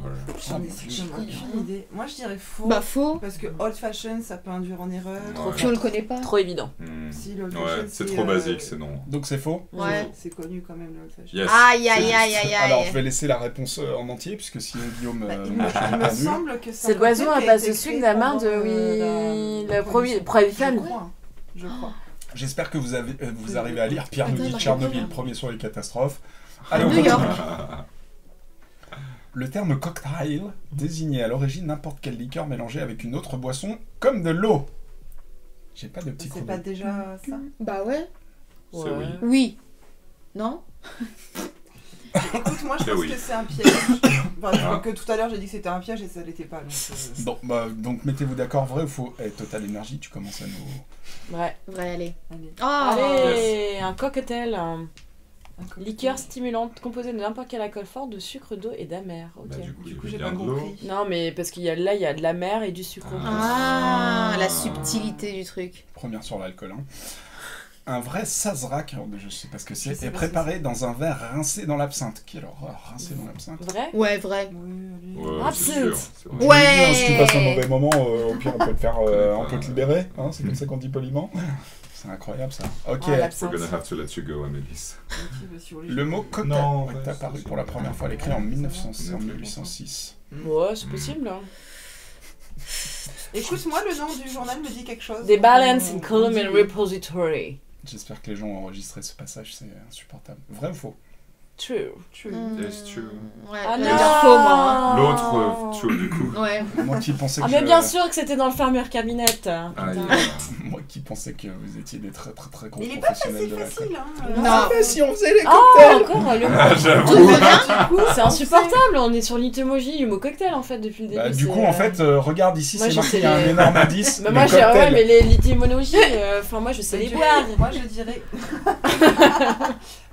J'en ai strictement aucune idée. Moi, je dirais faux. Bah, faux. Parce que old fashion, ça peut induire en erreur. Ouais. Puis on le connaît pas. Trop évident. Si, le old Ouais, fashion, c'est trop basique, c'est non. Donc c'est faux. Ouais. C'est connu quand même, le old fashion. Yes. Aïe, aïe, aïe, aïe, Alors je aïe. vais laisser la réponse en entier, puisque si Guillaume Bah, il n'a me pas vu. semble que C'est l'oiseau à base de sucre d'amande, oui. Le premier femme. Je crois. J'espère que vous arrivez à lire. Pierre nous Attends, dit non, Tchernobyl, non. premier sur les catastrophes. Allez, on New continue. York. Le terme cocktail désignait à l'origine n'importe quelle liqueur mélangée avec une autre boisson, comme de l'eau. J'ai pas de petit C'est chrono. pas déjà ça? Bah ouais. C'est oui. Oui. Non? Écoute, moi je C'est pense oui. que c'est un piège. Enfin, je Ah. crois que tout à l'heure j'ai dit que c'était un piège et ça l'était pas. Donc, Bon, donc mettez-vous d'accord, vrai ou faux? Total Energy, tu commences à nous... Ouais. Vrai, allez. allez. Oh. Allez, un cocktail. Un cocktail. Liqueur stimulante composée de n'importe quel alcool fort, de sucre, d'eau et d'amer. Ok. Bah, du coup, Du coup, il j'ai vient pas de l'eau. compris. Non, mais parce qu'il y a là, il y a de la mer et du sucre. Ah, la subtilité du truc. Première sur l'alcool. Hein. Un vrai sazerac, alors, je sais pas ce que Je c'est, sais est pas préparé dans un verre rincé dans l'absinthe. Quelle horreur, rincé dans l'absinthe. Vrai? Ouais, vrai. Oui, allez. Ouais, c'est Absolute. sûr, c'est vrai. Ouais. Si tu passes un mauvais moment, au pire on peut te faire, on peut te libérer. Hein, c'est comme ça qu'on dit poliment. C'est incroyable ça. Ok. Ah, We're l'absinthe. gonna have to let you go, Amélis. Ok, bah, si vous voulez, Le mot cocktail Non, est ouais, apparu c'est- pour la première fois à l'écrit en 1806. Ouais, c'est possible. Hein. Écoute, moi le nom du journal me dit quelque chose. Des donc, balance in on column dit and oui. repository. J'espère que les gens ont enregistré ce passage, c'est insupportable. Vrai ou faux? True. True. Yes, true. Ouais, Ah j'allais non. dire faux, moi. L'autre, true du coup. Hein. Ouais. Moi qui pensais Ah, que mais bien sûr que c'était dans le Farmer Cabinet. Aïe. moi qui pensais que vous étiez des très très très gros Mais il est pas professionnels de facile, la facile, hein. Non. Mais si on faisait les Oh, cocktails. encore le Ah, mot. j'avoue. C'est insupportable, on est sur l'itemoji du mot cocktail en fait depuis le début. Bah, du c'est, coup, en fait, regarde ici, moi, c'est je marqué, sais il y a un les- énorme indice. Mais le moi, cocktail. ouais, mais les l'étymologie, enfin moi je sais Mais les tu boire. vois, moi je dirais.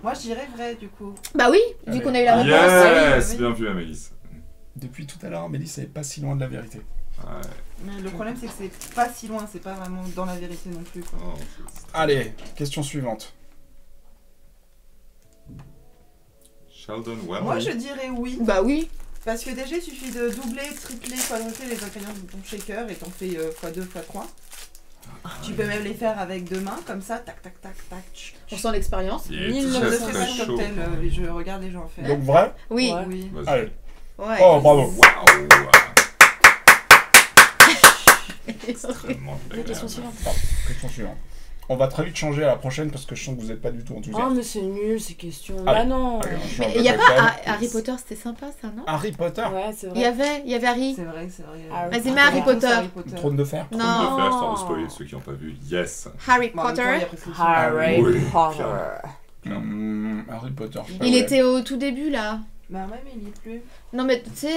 Moi je dirais vrai du coup. Bah oui, vu Allez. qu'on a eu la réponse. Yes, oui. bien vu, Amélis. Depuis tout à l'heure, Mélisse, elle est pas si loin de la vérité. Ouais. Mais le problème c'est que c'est pas si loin, c'est pas vraiment dans la vérité non plus. Quoi. Oh, c'est- Allez, question suivante. Sheldon Well. Moi je dirais oui. Bah oui. Parce que déjà, il suffit de doubler, tripler, quadrupler les ingrédients de ton shaker et t'en fais x2, x3. Tu peux même les faire avec 2 mains, comme ça, tac, tac, tac, tac. On sent l'expérience. Il est Mille Je très ne très fais pas chaud. de cocktail, je regarde les gens en faire. Donc vrai? Oui. Ouais. Oui. Vas-y. Allez. Ouais. Oh, bravo. Waouh. Extrêmement La question agréable. suivante. Question suivante. On va très vite changer à la prochaine parce que je sens que vous n'êtes pas du tout Oh, enthousiaste. mais c'est nul ces questions. Allez. Bah non. Allez, on change Mais de il n'y a cocktail. pas Harry Potter, c'était sympa ça, non? Harry Potter? Ouais, c'est Il y vrai. avait Harry. C'est vrai. Vas-y, mets Harry Potter. Trône de fer? Trône Non. de fer, histoire de spoiler ceux qui n'ont pas vu. Yes. Harry Bon, en même temps, il y Potter. a presque tout. Harry Oui, Potter. Harry Potter. je sais pas, Il ouais. était au tout début là. Bah ouais, mais il y est plus. Non mais tu sais...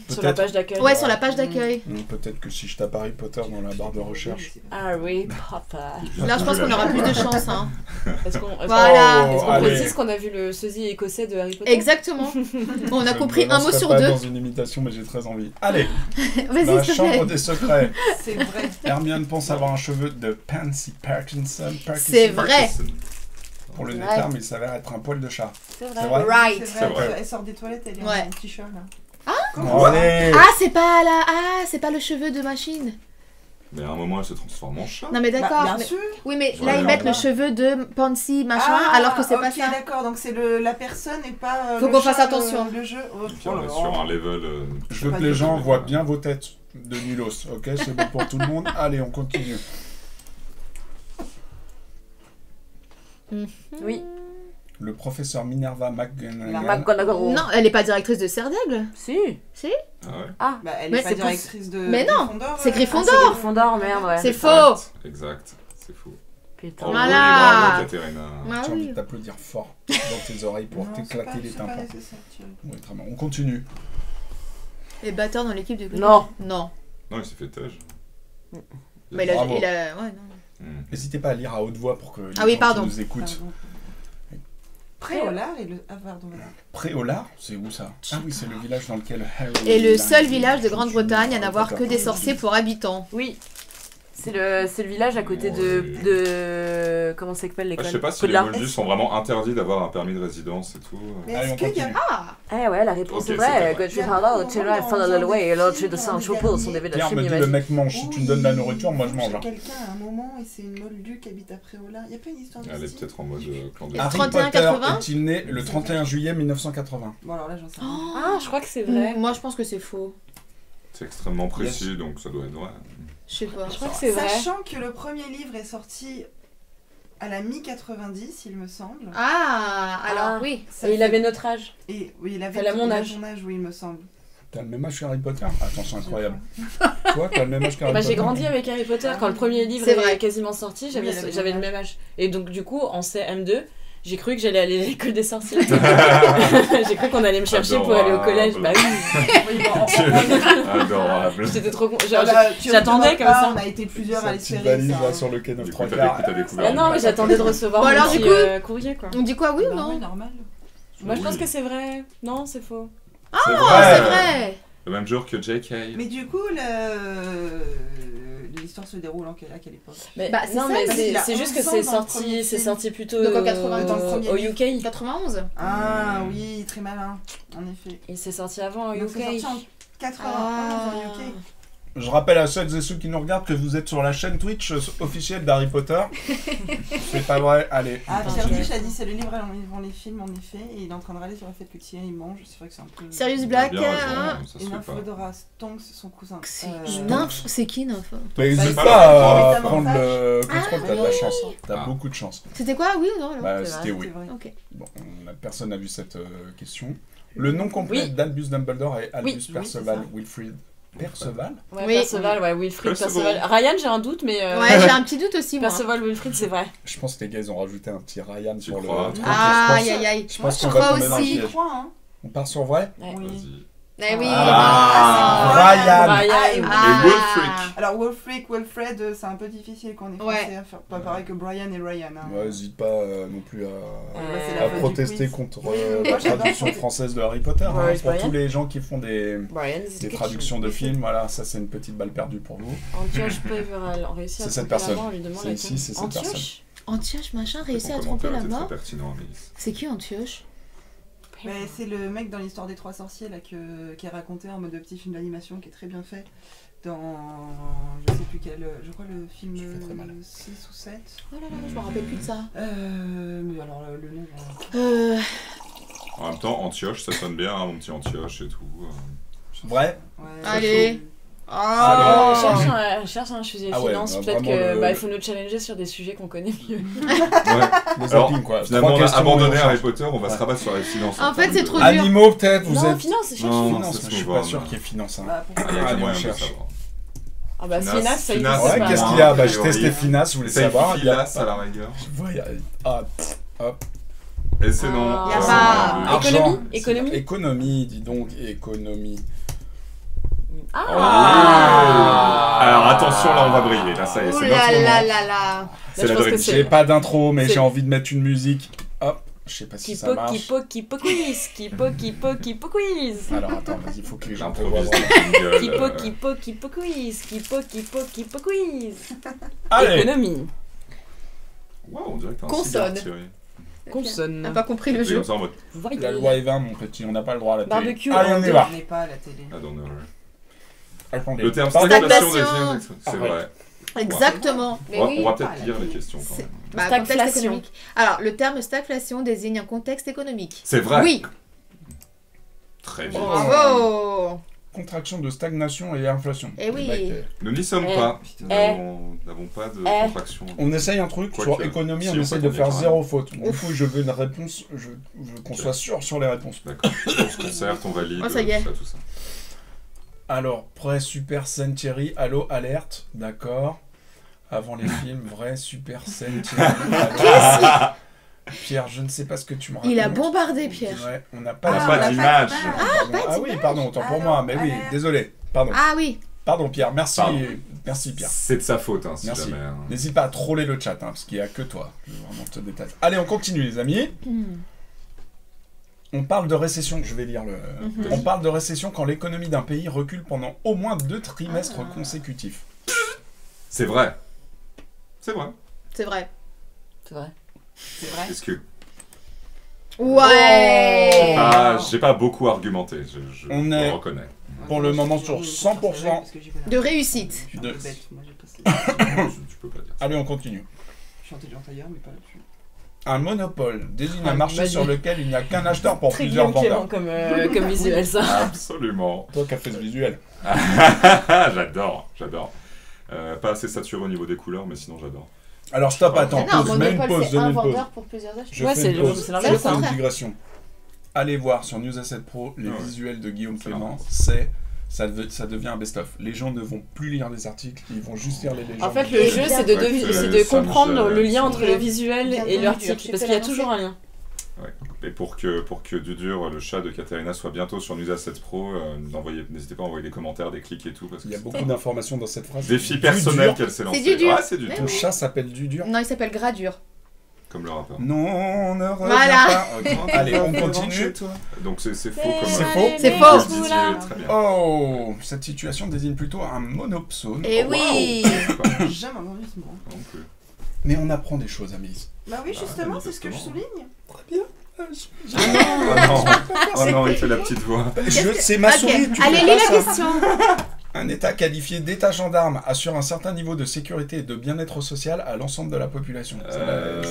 Sur la Peut-être. page d'accueil. Ouais, sur la page d'accueil. Peut-être que si je tape Harry Potter dans la barre de recherche. Harry Potter. Là, je pense qu'on aura plus de chance. Hein. Est-ce qu'on Voilà. Oh, est-ce allez. précise qu'on a vu le sosie écossais de Harry Potter? Exactement. On a Je compris me un mot lancerai sur pas 2. dans une imitation, mais j'ai très envie. Allez, dans Vas-y, la s'il te chambre plaît. des secrets, C'est vrai. Hermione pense avoir un cheveu de Pansy Parkinson. C'est vrai. Parkinson. Pour le Ouais. nez mais il s'avère être un poil de chat. C'est C'est vrai. vrai? Right. C'est vrai. vrai. Elle sort des toilettes, elle est Ouais. en t-shirt là. Oh, allez. Ah, c'est pas là. Ah, c'est pas le cheveu de machine. Mais à un moment, elle se transforme en chat. Non mais Bah, d'accord. bien mais- sûr. Oui, mais Ouais, là, ils non, mettent non. le cheveu de Pansy, machin, alors que c'est pas ok, ça. D'accord, donc c'est la personne et pas. Faut le qu'on fasse chat, attention. Le jeu. Oh, Et puis on est sur un level. Je veux que les gens voient bien vos têtes de nulos, ok? C'est bon pour tout le monde. Allez, on continue. Oui. Le professeur Minerva McGonagall. McGonagall. Non, elle est pas directrice de Serre d'Aigle. Si. Si? Ah ouais. Ah. Bah, elle Mais est pas c'est pour- directrice de. Mais non, Gryffondor, c'est Ah, Gryffondor. c'est Gryffondor, merde, ouais. C'est faux. Exact. C'est faux. Putain. Oh, Voilà. oui, bravo, Katerina. Ah J'ai envie oui. de t'applaudir fort dans tes oreilles pour Non, t'éclater les c'est pas tympans. nécessaire, Thierry. Oui, très bien. On continue. Les batteurs dans l'équipe de Quidditch. Non. Non. Non, il s'est fait tâche. Mais il a... Bravo. Ouais, non. Hmm. N'hésitez pas à lire à haute voix pour que les Ah oui, gens pardon. qui nous écoutent. Pardon. Préolard et le. Ah, pardon. voilà. Préolard, c'est où ça? Ah oui, c'est le village dans lequel Harry... Et le seul Harry- village de Grande-Bretagne à n'avoir que des D'accord. sorciers pour habitants. Oui. C'est le village à côté de... Comment ça s'appelle Ah, l'école? je sais pas si les Poudlard. Moldus sont vraiment interdits d'avoir un permis de résidence et tout. Mais Allez, est-ce on qu'il y a. continue. Ah. Eh ouais, la réponse Ok, est vraie. c'était Godfrey vrai. Harlow, Children, Follow the Way, et Lord de Saint-Chopin sont des Pierre chimie me dit le magique. mec mange, si tu me donnes de la nourriture, moi je mange. hein. Quelqu'un à un moment et c'est une moldu qui habite à Préolard. Il y a pas une histoire de Elle est style peut-être en mode clandestin. Harry 31, Potter 80? est-il né le 31 juillet 1980? Bon, alors là, j'en sais rien. Ah, je crois que c'est vrai. Moi, je pense que c'est faux. C'est extrêmement précis, donc ça doit être vrai. Je sais pas. Je crois que c'est vrai. Sachant que le premier livre est sorti à la mi-90, il me semble. Ah, alors Ah. oui. Ça Et il fait- avait notre âge. Et oui, il avait Elle a mon il âge. ton âge, oui, il me semble. T'as le même âge qu'Harry Potter? Attends, c'est incroyable. Toi, t'as le même âge qu'Harry Bah, Potter? j'ai grandi avec Harry Potter. Quand le premier livre C'est est vrai. quasiment sorti, j'avais Oui, elle avait j'avais mon le même âge. Et donc, du coup, en CM2, j'ai cru que j'allais aller à l'école des sorciers. J'ai cru qu'on allait me chercher pour aller au collège. Bah oui. Oui, bon, Adorable. J'étais trop con. Ah bah, tu J'attendais retournes comme pas, ça. On a été plusieurs à Sa petite l'espérer. valise ça, là hein. sur le quai 9 Du coup, 3 t'as quarts. découvert. Ah non, mais j'attendais de recevoir Bon, mon alors, du petit, coup- courrier, quoi. On dit quoi, oui ou Bah oui, non? normal. Moi, je pense que c'est vrai. Non, c'est faux. C'est Oh, c'est vrai. Le même jour que JK. Mais du coup, l'histoire se déroule à quelle époque? Mais, Bah, c'est non, ça, mais parce qu'il a c'est juste 11 que ans c'est dans le sorti, premier c'est film. sorti plutôt Donc en 80, dans le premier au livre. UK. 91. Ah oui, très malin, en effet. Et c'est sorti avant au Donc UK. c'est sorti en 91 en UK. Je rappelle à celles et ceux qui nous regardent que vous êtes sur la chaîne Twitch officielle d'Harry Potter. C'est pas vrai, allez. Ah, Attends, Pierre je- Duche a dit c'est le livre avant les films en effet, et il est en train de râler sur le fait que Thierry mange. C'est vrai que c'est un peu. Sirius Il a Black. bien raison, hein. ça se Et fait pas. Nymphadora Tonks, son cousin. C'est Euh, Nymph. C'est qui Nymph? Mais Bah, n'hésite c'est pas pas à grave. prendre le Ah, contrôle, t'as de oui. la chance. T'as Ah. beaucoup de chance. C'était quoi, oui ou non alors Bah, c'est c'était vrai, oui. c'est vrai. Ok. Bon, personne n'a vu cette question. Le nom complet Oui. d'Albus Dumbledore est Albus Oui, Perceval c'est ça. Wilfrid. Perceval? Ouais, Oui. Perceval, ouais, Wilfrid, Perceval. Perceval. Ryan, j'ai un doute, mais. Ouais, j'ai un petit doute aussi, moi. Perceval, Wilfrid, c'est vrai. Je pense que les gars, ils ont rajouté un petit Ryan Tu sur crois? le truc. Ah, Je aïe pense- aïe aïe. Je pense Je qu'on va crois tomber dans le aussi. Je piège. crois, hein. On part sur vrai? Ouais. Oui. Vas-y. Eh oui. Ah, Ryan. Ryan. Ryan. Ah. Et Wolfric. Alors Wolfric, Wilfred, c'est un peu difficile qu'on est Ouais. français à faire. Pas pareil que Brian et Ryan. Hein. Ouais, n'hésite pas non plus Bah, c'est la à faute du protester quiz. contre Oui, la moi, j'adore traduction chanter. française de Harry Potter. Ouais, Pour Brian. tous les gens qui font des Brian, des traductions de films, voilà, ça c'est une petite balle perdue pour vous. Antioche Peverell, on réussit à C'est cette tromper la personne. mort, on lui demande C'est laquelle. ici, c'est cette Antioche Antioche, machin, réussit à Ton tromper commentaire la était très mort. pertinent, Alice. C'est qui Antioche? Mais c'est le mec dans l'histoire des 3 sorciers là, qui est raconté en mode petit film d'animation qui est très bien fait. Dans, je sais plus quel, je crois le film 6 ou 7. Oh là là, je me rappelle plus de ça. Mais alors le nom... En même temps, Antioche, ça sonne bien, hein, mon petit Antioche et tout. Vrai. Ouais, Allez. Ah, Ah. cherche un sujet Ah ouais, finance, bah, peut-être vraiment, que il faut nous challenger sur des sujets qu'on connaît mieux. Ouais. Les Alors, zappings, quoi. Finalement, 3 on a questions, abandonné on Harry cherche. Potter, on va se rabattre sur les finances. En fait, c'est trop dur. Animaux, peut-être, vous Non, êtes. finance, cherche Non, finance. Finance, ça se je suis trouve, pas hein. sûr qu'il y ait finance. Hein. Bah, Ah, il y a Allez, moyen on de cherche. savoir. Ah bah Finance, finance, ça finance, existe Ouais, pas. qu'est-ce hein. qu'il y a Bah, A je priori. testais finance, vous voulez Ça savoir. Il y a. Filas à la rigueur. Ah, hop. Et c'est non. Ah. Y a Ouais, pas. c'est- Argent. Économie. Économie, dis donc, économie. Ah. Alors attention, là on va briller. Là, ça y est, Oh c'est là notre là moment. là là. C'est Là, je la pense que dream. c'est- J'ai pas d'intro, mais C'est- j'ai envie de mettre une musique. Hop, je sais pas si ça marche. Kipo quiz. Kipo quiz. Alors attends, vas-y, faut que les gens te J'improvise voient. le jingle, Kipo quiz. Kipo quiz. Allez. Économie. Waouh, on dirait que t'as un Consonne. cigare, Thierry. Consonne. T'as pas compris le C'est jeu. comme ça en mode. Voyez. La loi est 20, mon petit, on n'a pas le droit à la télé. Barbecue. Allez, on y va. On n'est pas à la télé. I don't know. Attendez. Le terme Pardon. stagflation Stagflation. des c'est vrai. Exactement. Mais On oui. va Ah, peut-être la lire les télé. questions quand C'est- même. Bah, contexte Stagflation. économique. Alors, le terme stagflation désigne un contexte économique. C'est vrai. Oui. Très bien. Bravo. Contraction de stagnation et inflation. Eh oui. Le mec, Nous n'y sommes Eh. pas. Putain. Nous n'avons pas de Eh. contraction. On essaye un truc Quoique, sur économie, si, on en essaye fait, de on y faire est zéro faute. Du Ouf. coup, je veux une réponse, je veux qu'on soit sûr sur les réponses. D'accord. On se concerte, on valide. Oh, ça y est. Tout ça. Alors, prêt, super scène Thierry, allô, alerte, d'accord. Avant les films, vrai, super scène Thierry. allô. Pierre, je ne sais pas ce que tu me racontes. Il a bombardé, Pierre. Ouais, on n'a On pas n'a Ah, pas on a d'image. Ah oui, pardon, autant pour moi, mais oui, alerte. désolé. Pardon. Ah oui. Pardon Pierre, merci. Pardon. Merci Pierre. C'est de sa faute, hein, si Merci. jamais. hein. N'hésite pas à troller le chat, hein, parce qu'il n'y a que toi. Je veux vraiment te détailler. Allez, on continue les amis. On parle de récession, je vais lire le... On parle de récession quand l'économie d'un pays recule pendant au moins 2 trimestres consécutifs. C'est vrai. C'est vrai. C'est vrai. C'est vrai. C'est vrai. Est-ce que. Ouais. Ah, j'ai pas beaucoup argumenté, je On le est- reconnais. Pour le moment, sur 100% De réussite. de... Bête, moi j'ai passé. Tu peux pas dire. Allez, on continue. Je suis intelligente ailleurs, mais pas là-dessus. Un monopole désigne Ah, un marché vas-y. sur lequel il n'y a qu'un acheteur pour Très plusieurs Guillaume vendeurs. Clément comme visuel, ça. Absolument. Toi qui as fait ce visuel. J'adore. Pas assez saturé au niveau des couleurs, mais sinon j'adore. Alors stop, attends, Non, pause, mets une monopole, pause, c'est donne un une pause. vendeur pour plusieurs acheteurs. Je Ouais, fais c'est une le- pause. c'est l'inverse, Je fais hein. une digression. Allez voir sur News Asset Pro les Ah ouais. visuels de Guillaume C'est Clément. marrant. Ça devient un best-of. Les gens ne vont plus lire les articles, ils vont juste lire les légendes. En fait, le jeu, c'est de, Ouais, c'est que de ça me comprendre gêne. le lien entre le visuel Bien et entendu, l'article, tu parce peux qu'il y a l'annoncer. toujours un lien. Ouais. Et pour que Dudur, le chat de Katerina, soit bientôt sur News Asset Pro, n'hésitez pas à envoyer des commentaires, des clics et tout. Parce que Il y a c'est beaucoup d'informations dans cette phrase. défi Du personnel dur. qu'elle s'est lancé. Dudur. Ouais, c'est du Ouais, Ton chat s'appelle Dudur. Non, il s'appelle Gradure. Comme le rappeur. Non, ne reviens Voilà. pas. Ok. Allez, on continue. Donc c'est faux comme. C'est faux. C'est vous faux. le disiez, très bien. Oh, cette situation désigne plutôt un monopsone. Eh Oh, oui. Wow. J'ai jamais entendu ce mot. Non plus. Mais on apprend des choses, amis. Bah oui, justement, ouais, c'est ce que je manifestement. souligne. Très bien. Oh non, il fait la petite voix. C'est ma Ok, souris, tu allez, fais lis pas la ça. question. Un État qualifié d'État gendarme assure un certain niveau de sécurité et de bien-être social à l'ensemble de la population.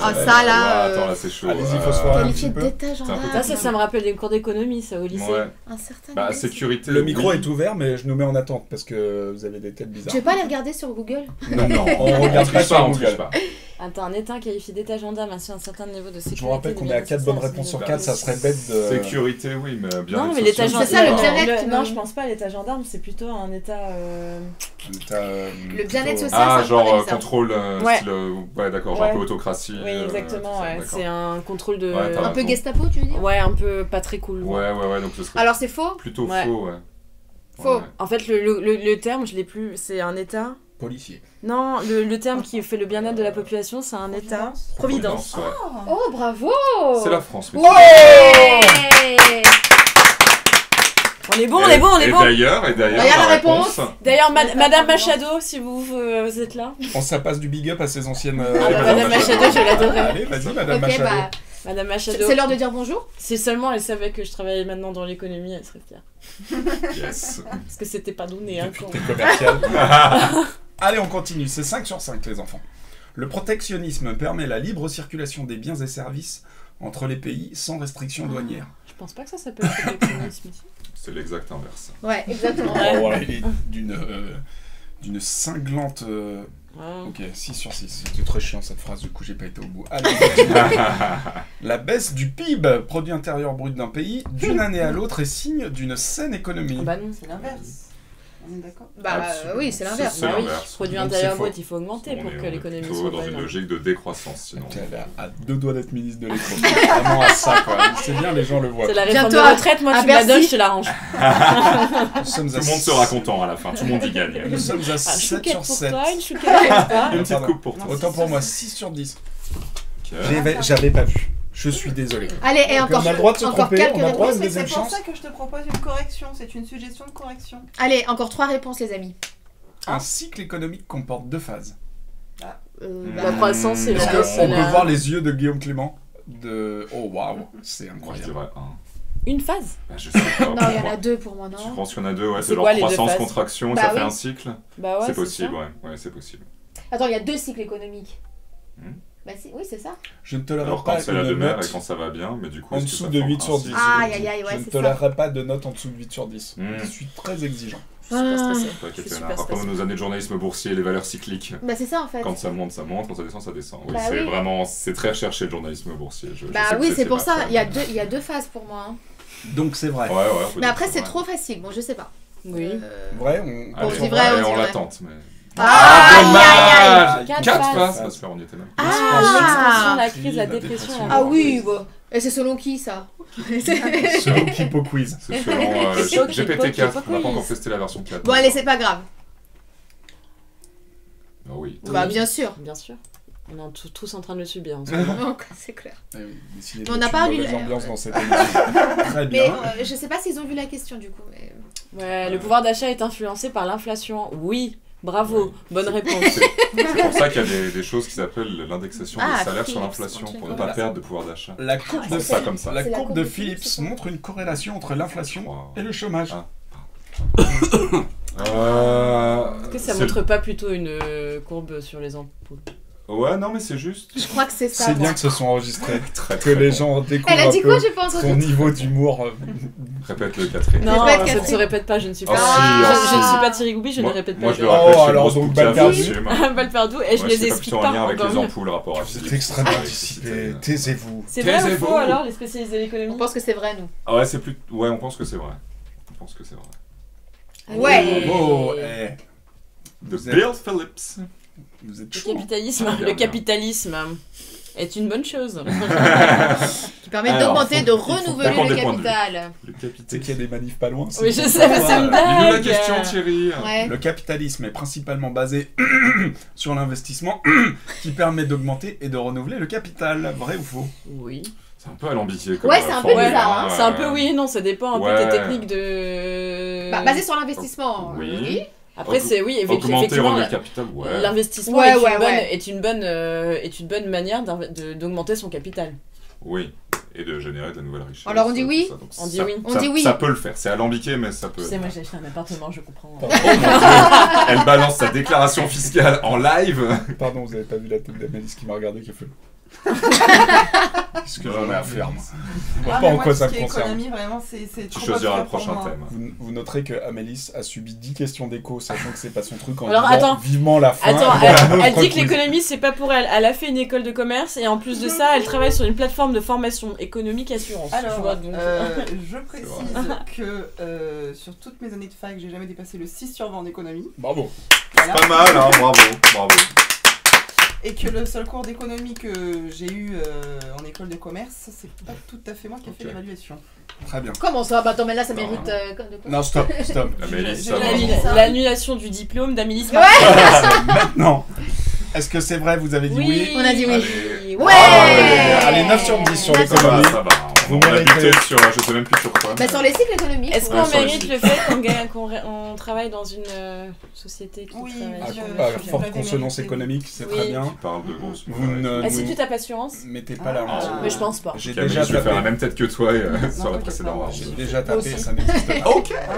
Ah, ça, là, Attends, là c'est chaud. Allez-y, phosphore. Qualifié un petit peu. d'état un peu gendarme. Ça me rappelle des cours d'économie, ça, au lycée. Ouais. Un certain Bah, niveau. sécurité. Le micro oui. est ouvert, mais je nous mets en attente parce que vous avez des têtes bizarres. Tu veux pas aller regarder sur Google? Non, non, on On regarde pas triche sur pas, on triche Google. pas. Attends, un état qualifié d'état gendarme assure un certain niveau de sécurité. Je vous rappelle qu'on est à 4 bonnes réponses sur 4, ça serait bête de... Sécurité, oui, mais bien. Non, être mais l'état social, gendarme. C'est ça, le pas- bien-être. Non, je pense pas à l'état gendarme, c'est plutôt un état. un État, Le bien-être plutôt- social. Ah, ça me genre paraît bizarre. contrôle, Ouais. style, ouais, d'accord, genre Ouais. un peu autocratie. Oui, exactement, tout ça, ouais. d'accord. C'est un contrôle de. Ouais, t'as Un peu raison. Gestapo, tu veux dire? Ouais, un peu pas très cool. Ouais, donc ce serait Alors c'est faux? plutôt Ouais. faux, ouais. Faux. Ouais. En fait, le terme, je l'ai plus. C'est un état. Policier. Non, le terme qui fait le bien-être de la population, c'est un état. Providence. Ouais. Oh, bravo! C'est la France, oui. Ouais! On est bon, on est bon, on est Et bon. d'ailleurs, Regarde la réponse. D'ailleurs, Madame Machado, si vous êtes là. Ça passe du big up à ses anciennes... Ah bah, Madame Machado, je l'adorais. Allez, vas-y, Madame Ok, Machado. bah, Madame Machado. C'est l'heure de dire bonjour. Si seulement elle savait que je travaillais maintenant dans l'économie, elle serait fière. Yes. Parce que c'était pas donné, hein. Député commercial. Allez, on continue. C'est 5 sur 5, les enfants. Le protectionnisme permet la libre circulation des biens et services entre les pays sans restriction douanière. Je pense pas que ça s'appelle protectionnisme ici. C'est l'exact inverse. Ouais, exactement. Oh, voilà, il est d'une cinglante... Ah. Ok, 6 sur 6. C'était très chiant cette phrase, du coup j'ai pas été au bout. Allez, la baisse du PIB, produit intérieur brut d'un pays, d'une année à l'autre est signe d'une saine économie. Bah non. C'est l'inverse. On est d'accord? Bah oui, c'est l'inverse. C'est Bah oui, l'inverse. produit Donc, intérieur c'est faux. brut, il faut augmenter pour que l'économie plutôt soit dans une bonne. logique de décroissance, sinon. Elle a à 2 doigts d'être ministre de l'éco. Vraiment à ça, quoi. C'est bien, les gens le voient. C'est la réforme de Bientôt retraite, moi à tu me la donnes, Bercy. je te l'arrange. Nous sommes Tout à le monde sera content à la fin, tout le monde y gagne. Nous sommes à Ah, 7 chouquette sur pour 7. toi, une chouquette pour toi. Une petite Pardon. coupe pour toi. Autant pour moi, 6 sur 10. Ok. J'avais pas vu. Je suis désolé. Allez, et Donc, encore, on a le droit de se encore tromper, quelques on a le droit réponses. de- Mais deuxième c'est pour chance. ça que je te propose une correction. C'est une suggestion de correction. Allez, encore 3 réponses, les amis. Un cycle économique comporte 2 phases. La croissance et Est-ce la qu'on baisse. peut voir les yeux de Guillaume Clément Oh waouh, c'est Moi, je incroyable. dirais 1. Une phase. Bah, je sais pas. Non, il y en a 2 pour moi, Je non? pense qu'il y en a 2, ouais, C'est c'est genre quoi, les deux croissance, phases contraction, Bah ça fait oui. un cycle. Bah ouais, C'est possible, ça. ouais, c'est possible. Attends, il y a 2 cycles économiques. Hmm. Bah si, oui, c'est ça. Je ne tolérerai Alors pas quand c'est la une demeure note et quand ça va bien, mais du coup... en est-ce que dessous ça de forme 8 un sur cycle 10. Aïe, aïe, aïe, Je ouais, ne c'est ça. tolérerai pas de note en dessous de 8 sur 10. Hmm. Je suis très exigeant. Je suis super stressée. Ouais, Je suis Katerina, super rappelons stressée. nos années de journalisme boursier, les valeurs cycliques. Bah c'est ça en fait. Quand ça monte, quand ça descend, ça descend. Oui, Bah c'est oui. vraiment... C'est très recherché le journalisme boursier. Je Bah sais que oui, c'est pour pas ça. fan. Il y a 2 phases pour moi. Hein. Donc c'est vrai. Ouais, ouais. faut Mais dire après, que c'est vrai. trop facile. Bon, je sais pas. Oui. Vrai, on... Allez, On dit vrai, on dit on vrai. l'attente, mais... Aïe, dommage. aïe, aïe. 4 4 phases. phases, parce que là, on y était même. L'expansion, la Puis crise, la la dépression. dépression. la Ah reprise. oui, bon. Et c'est selon qui ça? Selon Kipo Quiz. C'est selon Ok, GPT-4, ok, on n'a pas ok. encore testé la version 4. Bon, allez, c'est pas grave. Ah oui. Bah bien sûr. Bien sûr. On est tous en train de le subir en ce moment. Donc, c'est clair. On On n'a pas lu- l'ambiance dans cette émission. Très Mais bien. je sais pas s'ils ont vu la question du coup. Mais... Ouais, le pouvoir d'achat est influencé par l'inflation. Oui, bravo, Ouais. bonne réponse. C'est pour ça qu'il y a des choses qui s'appellent l'indexation Ah, des salaires sur Philips, l'inflation, ok. pour ne pas perdre de pouvoir d'achat. La courbe C'est de, ça comme ça. la C'est la courbe courbe de de Philips, Phillips c'est ça montre une corrélation entre l'inflation Wow. et le chômage. Ah. Est-ce que ça c'est- montre pas plutôt une courbe sur les ampoules? Ouais, non, mais c'est juste. Je crois que c'est ça. C'est moi. bien que ce soit enregistré, Très, que très les bon. gens découvrent Elle a dit un quoi? peu J'ai pas ton entendu. niveau d'humour. Répète-le, Catherine. Non, Répète, ça ne Catherine. se répète pas, je ne suis Oh, pas. si, je, oh, je ne si. suis pas Thierry Goubi, je Moi- ne répète Moi, pas. je le Oh, répète chez alors, Grosse donc, Poucave, Balperdu. j'assume. Balperdou, et je Ouais, les c'est pas explique plutôt pas en lien avec les encore. ampoules, rapport à Vous êtes Philips. extrêmement Ouais, anticipé. c'était- Taisez-vous. C'est vrai ou Taisez-vous. faux alors, les spécialistes de l'économie? On pense que c'est vrai nous. Ah ouais, c'est plus. Ouais, on pense que c'est vrai. On pense que c'est vrai. Ouais. Oh, eh, De Vous êtes- Bill Phillips. vous êtes Le chaud. capitalisme, Ah, bien, le bien. capitalisme est une bonne chose. Qui permet Alors, d'augmenter, faut- de il faut renouveler d'accord le des points de vue. capital. Le C'est capitalisme. qu'il y a des manifs pas loin. Oui, je sais, mais c'est une Dis-nous la blague. question, Thierry. Ouais. Le capitalisme est principalement basé sur l'investissement qui permet d'augmenter et de renouveler le capital. Vrai ou faux? Oui. C'est un peu alambiqué comme Ouais, c'est un peu formule, bizarre, hein. ouais. C'est un peu oui et non, ça dépend un peu Ouais. des techniques de. Bah, basé sur l'investissement. Oui. Après, c'est oui, Augmenter, effectivement. relever le capital, ouais. L'investissement Ouais, est, ouais, une bonne, ouais. est une bonne manière d'augmenter son capital. Oui. Et de générer de la nouvelle richesse. Alors, on dit oui? tout ça. Donc, On dit ça- oui. On ça- dit oui. Ça peut le faire. C'est alambiqué, mais ça peut. Tu sais, moi j'ai acheté un appartement, je comprends. Oh mon Dieu. Elle balance sa déclaration fiscale en live. Pardon, vous avez pas vu la tête d'Amélis qui m'a regardé qui a fait. Qu'est-ce que j'en ai à faire, moi? Je vois Ah, pas mais en moi, quoi tout ça ce me qui est concerne. économie, vraiment, c'est Tu trop choisiras le abstrait pour prochain moi. thème. Vous noterez que Amélis a subi 10 questions d'écho, sachant que c'est pas son truc, en Alors, disant attends. vivement la fin. Attends, et voilà, un elle autre dit que quiz. l'économie c'est pas pour elle. Elle a fait une école de commerce et en plus de ça, elle travaille sur une plateforme de formation économique assurance. tu Alors, vois, donc, je précise que sur toutes mes années de fac, j'ai jamais dépassé le 6 sur 20 en économie. Bravo. Voilà. Pas mal, hein, bravo, bravo. Et que le seul cours d'économie que j'ai eu en école de commerce, c'est pas tout à fait moi qui ai fait Ok. l'évaluation. Très bien. Comment ça? Bah attends, mais là ça Non. mérite. De quoi? Non, stop, stop. Amélie, J'ai ça va. l'annulé. l'annulation du diplôme d'Amélie Ouais. Maintenant, est-ce que c'est vrai, vous avez dit oui? On a dit oui. Allez. Ouais. Ah, allez, 9 sur 10 sur Neuf Ça va, l'économie. ça va. Vous On habitait méritez. sur, je sais même plus sur quoi. Bah, sur les cycles économiques. Est-ce ouais. qu'on sur les mérite sites. le fait qu'on travaille dans une société qui Oui, travaille Ah, je- bah, je forte l'avais consonance mérité. économique, c'est Oui. très bien. Qui parle de grosses Vous ne Est-ce que nous tu tapes assurance mettez pas la honte. Ah. Mais je pense pas. J'ai Camille, déjà je vais faire la tapé. même tête que toi sur la t'inquiète précédente pas. round. J'ai déjà tapé, Aussi. ça n'existe pas. Ok. Ah,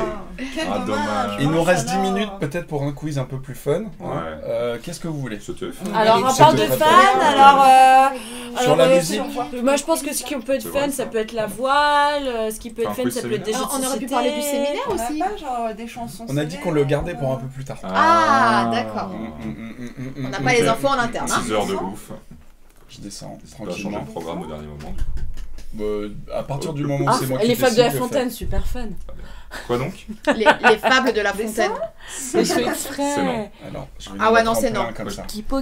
quel Ah, dommage. Il nous Oh reste là 10 là. minutes peut-être pour un quiz un peu plus fun. Ouais. Qu'est-ce que vous voulez? C'était fun. Alors, on C'était parle de très fans, fun. alors... Sur la musique. Moi, je pense que ce qui peut être C'est fun, vrai, ça ça. peut être la voile, ce qui peut être Enfin, fun, quiz ça peut être des jeux séminaire. de On aurait pu société. parler du séminaire On n'a aussi. pas genre des chansons On a dit qu'on le gardait pour un peu plus tard. Ah, d'accord. On On n'a pas les infos en interne. Hein. 6 heures de ouf. Je descends C'est pas changer tranquillement. le programme au dernier moment. À partir du moment où Ah, c'est moi qui les fables de la décide, je fontaine, super fun. Quoi donc? Les fables de la fontaine. Mais je fais C'est non. exprès. fais. Alors, je vais Ah nous ouais, mettre non, en c'est plein non. comme ça. Kipo.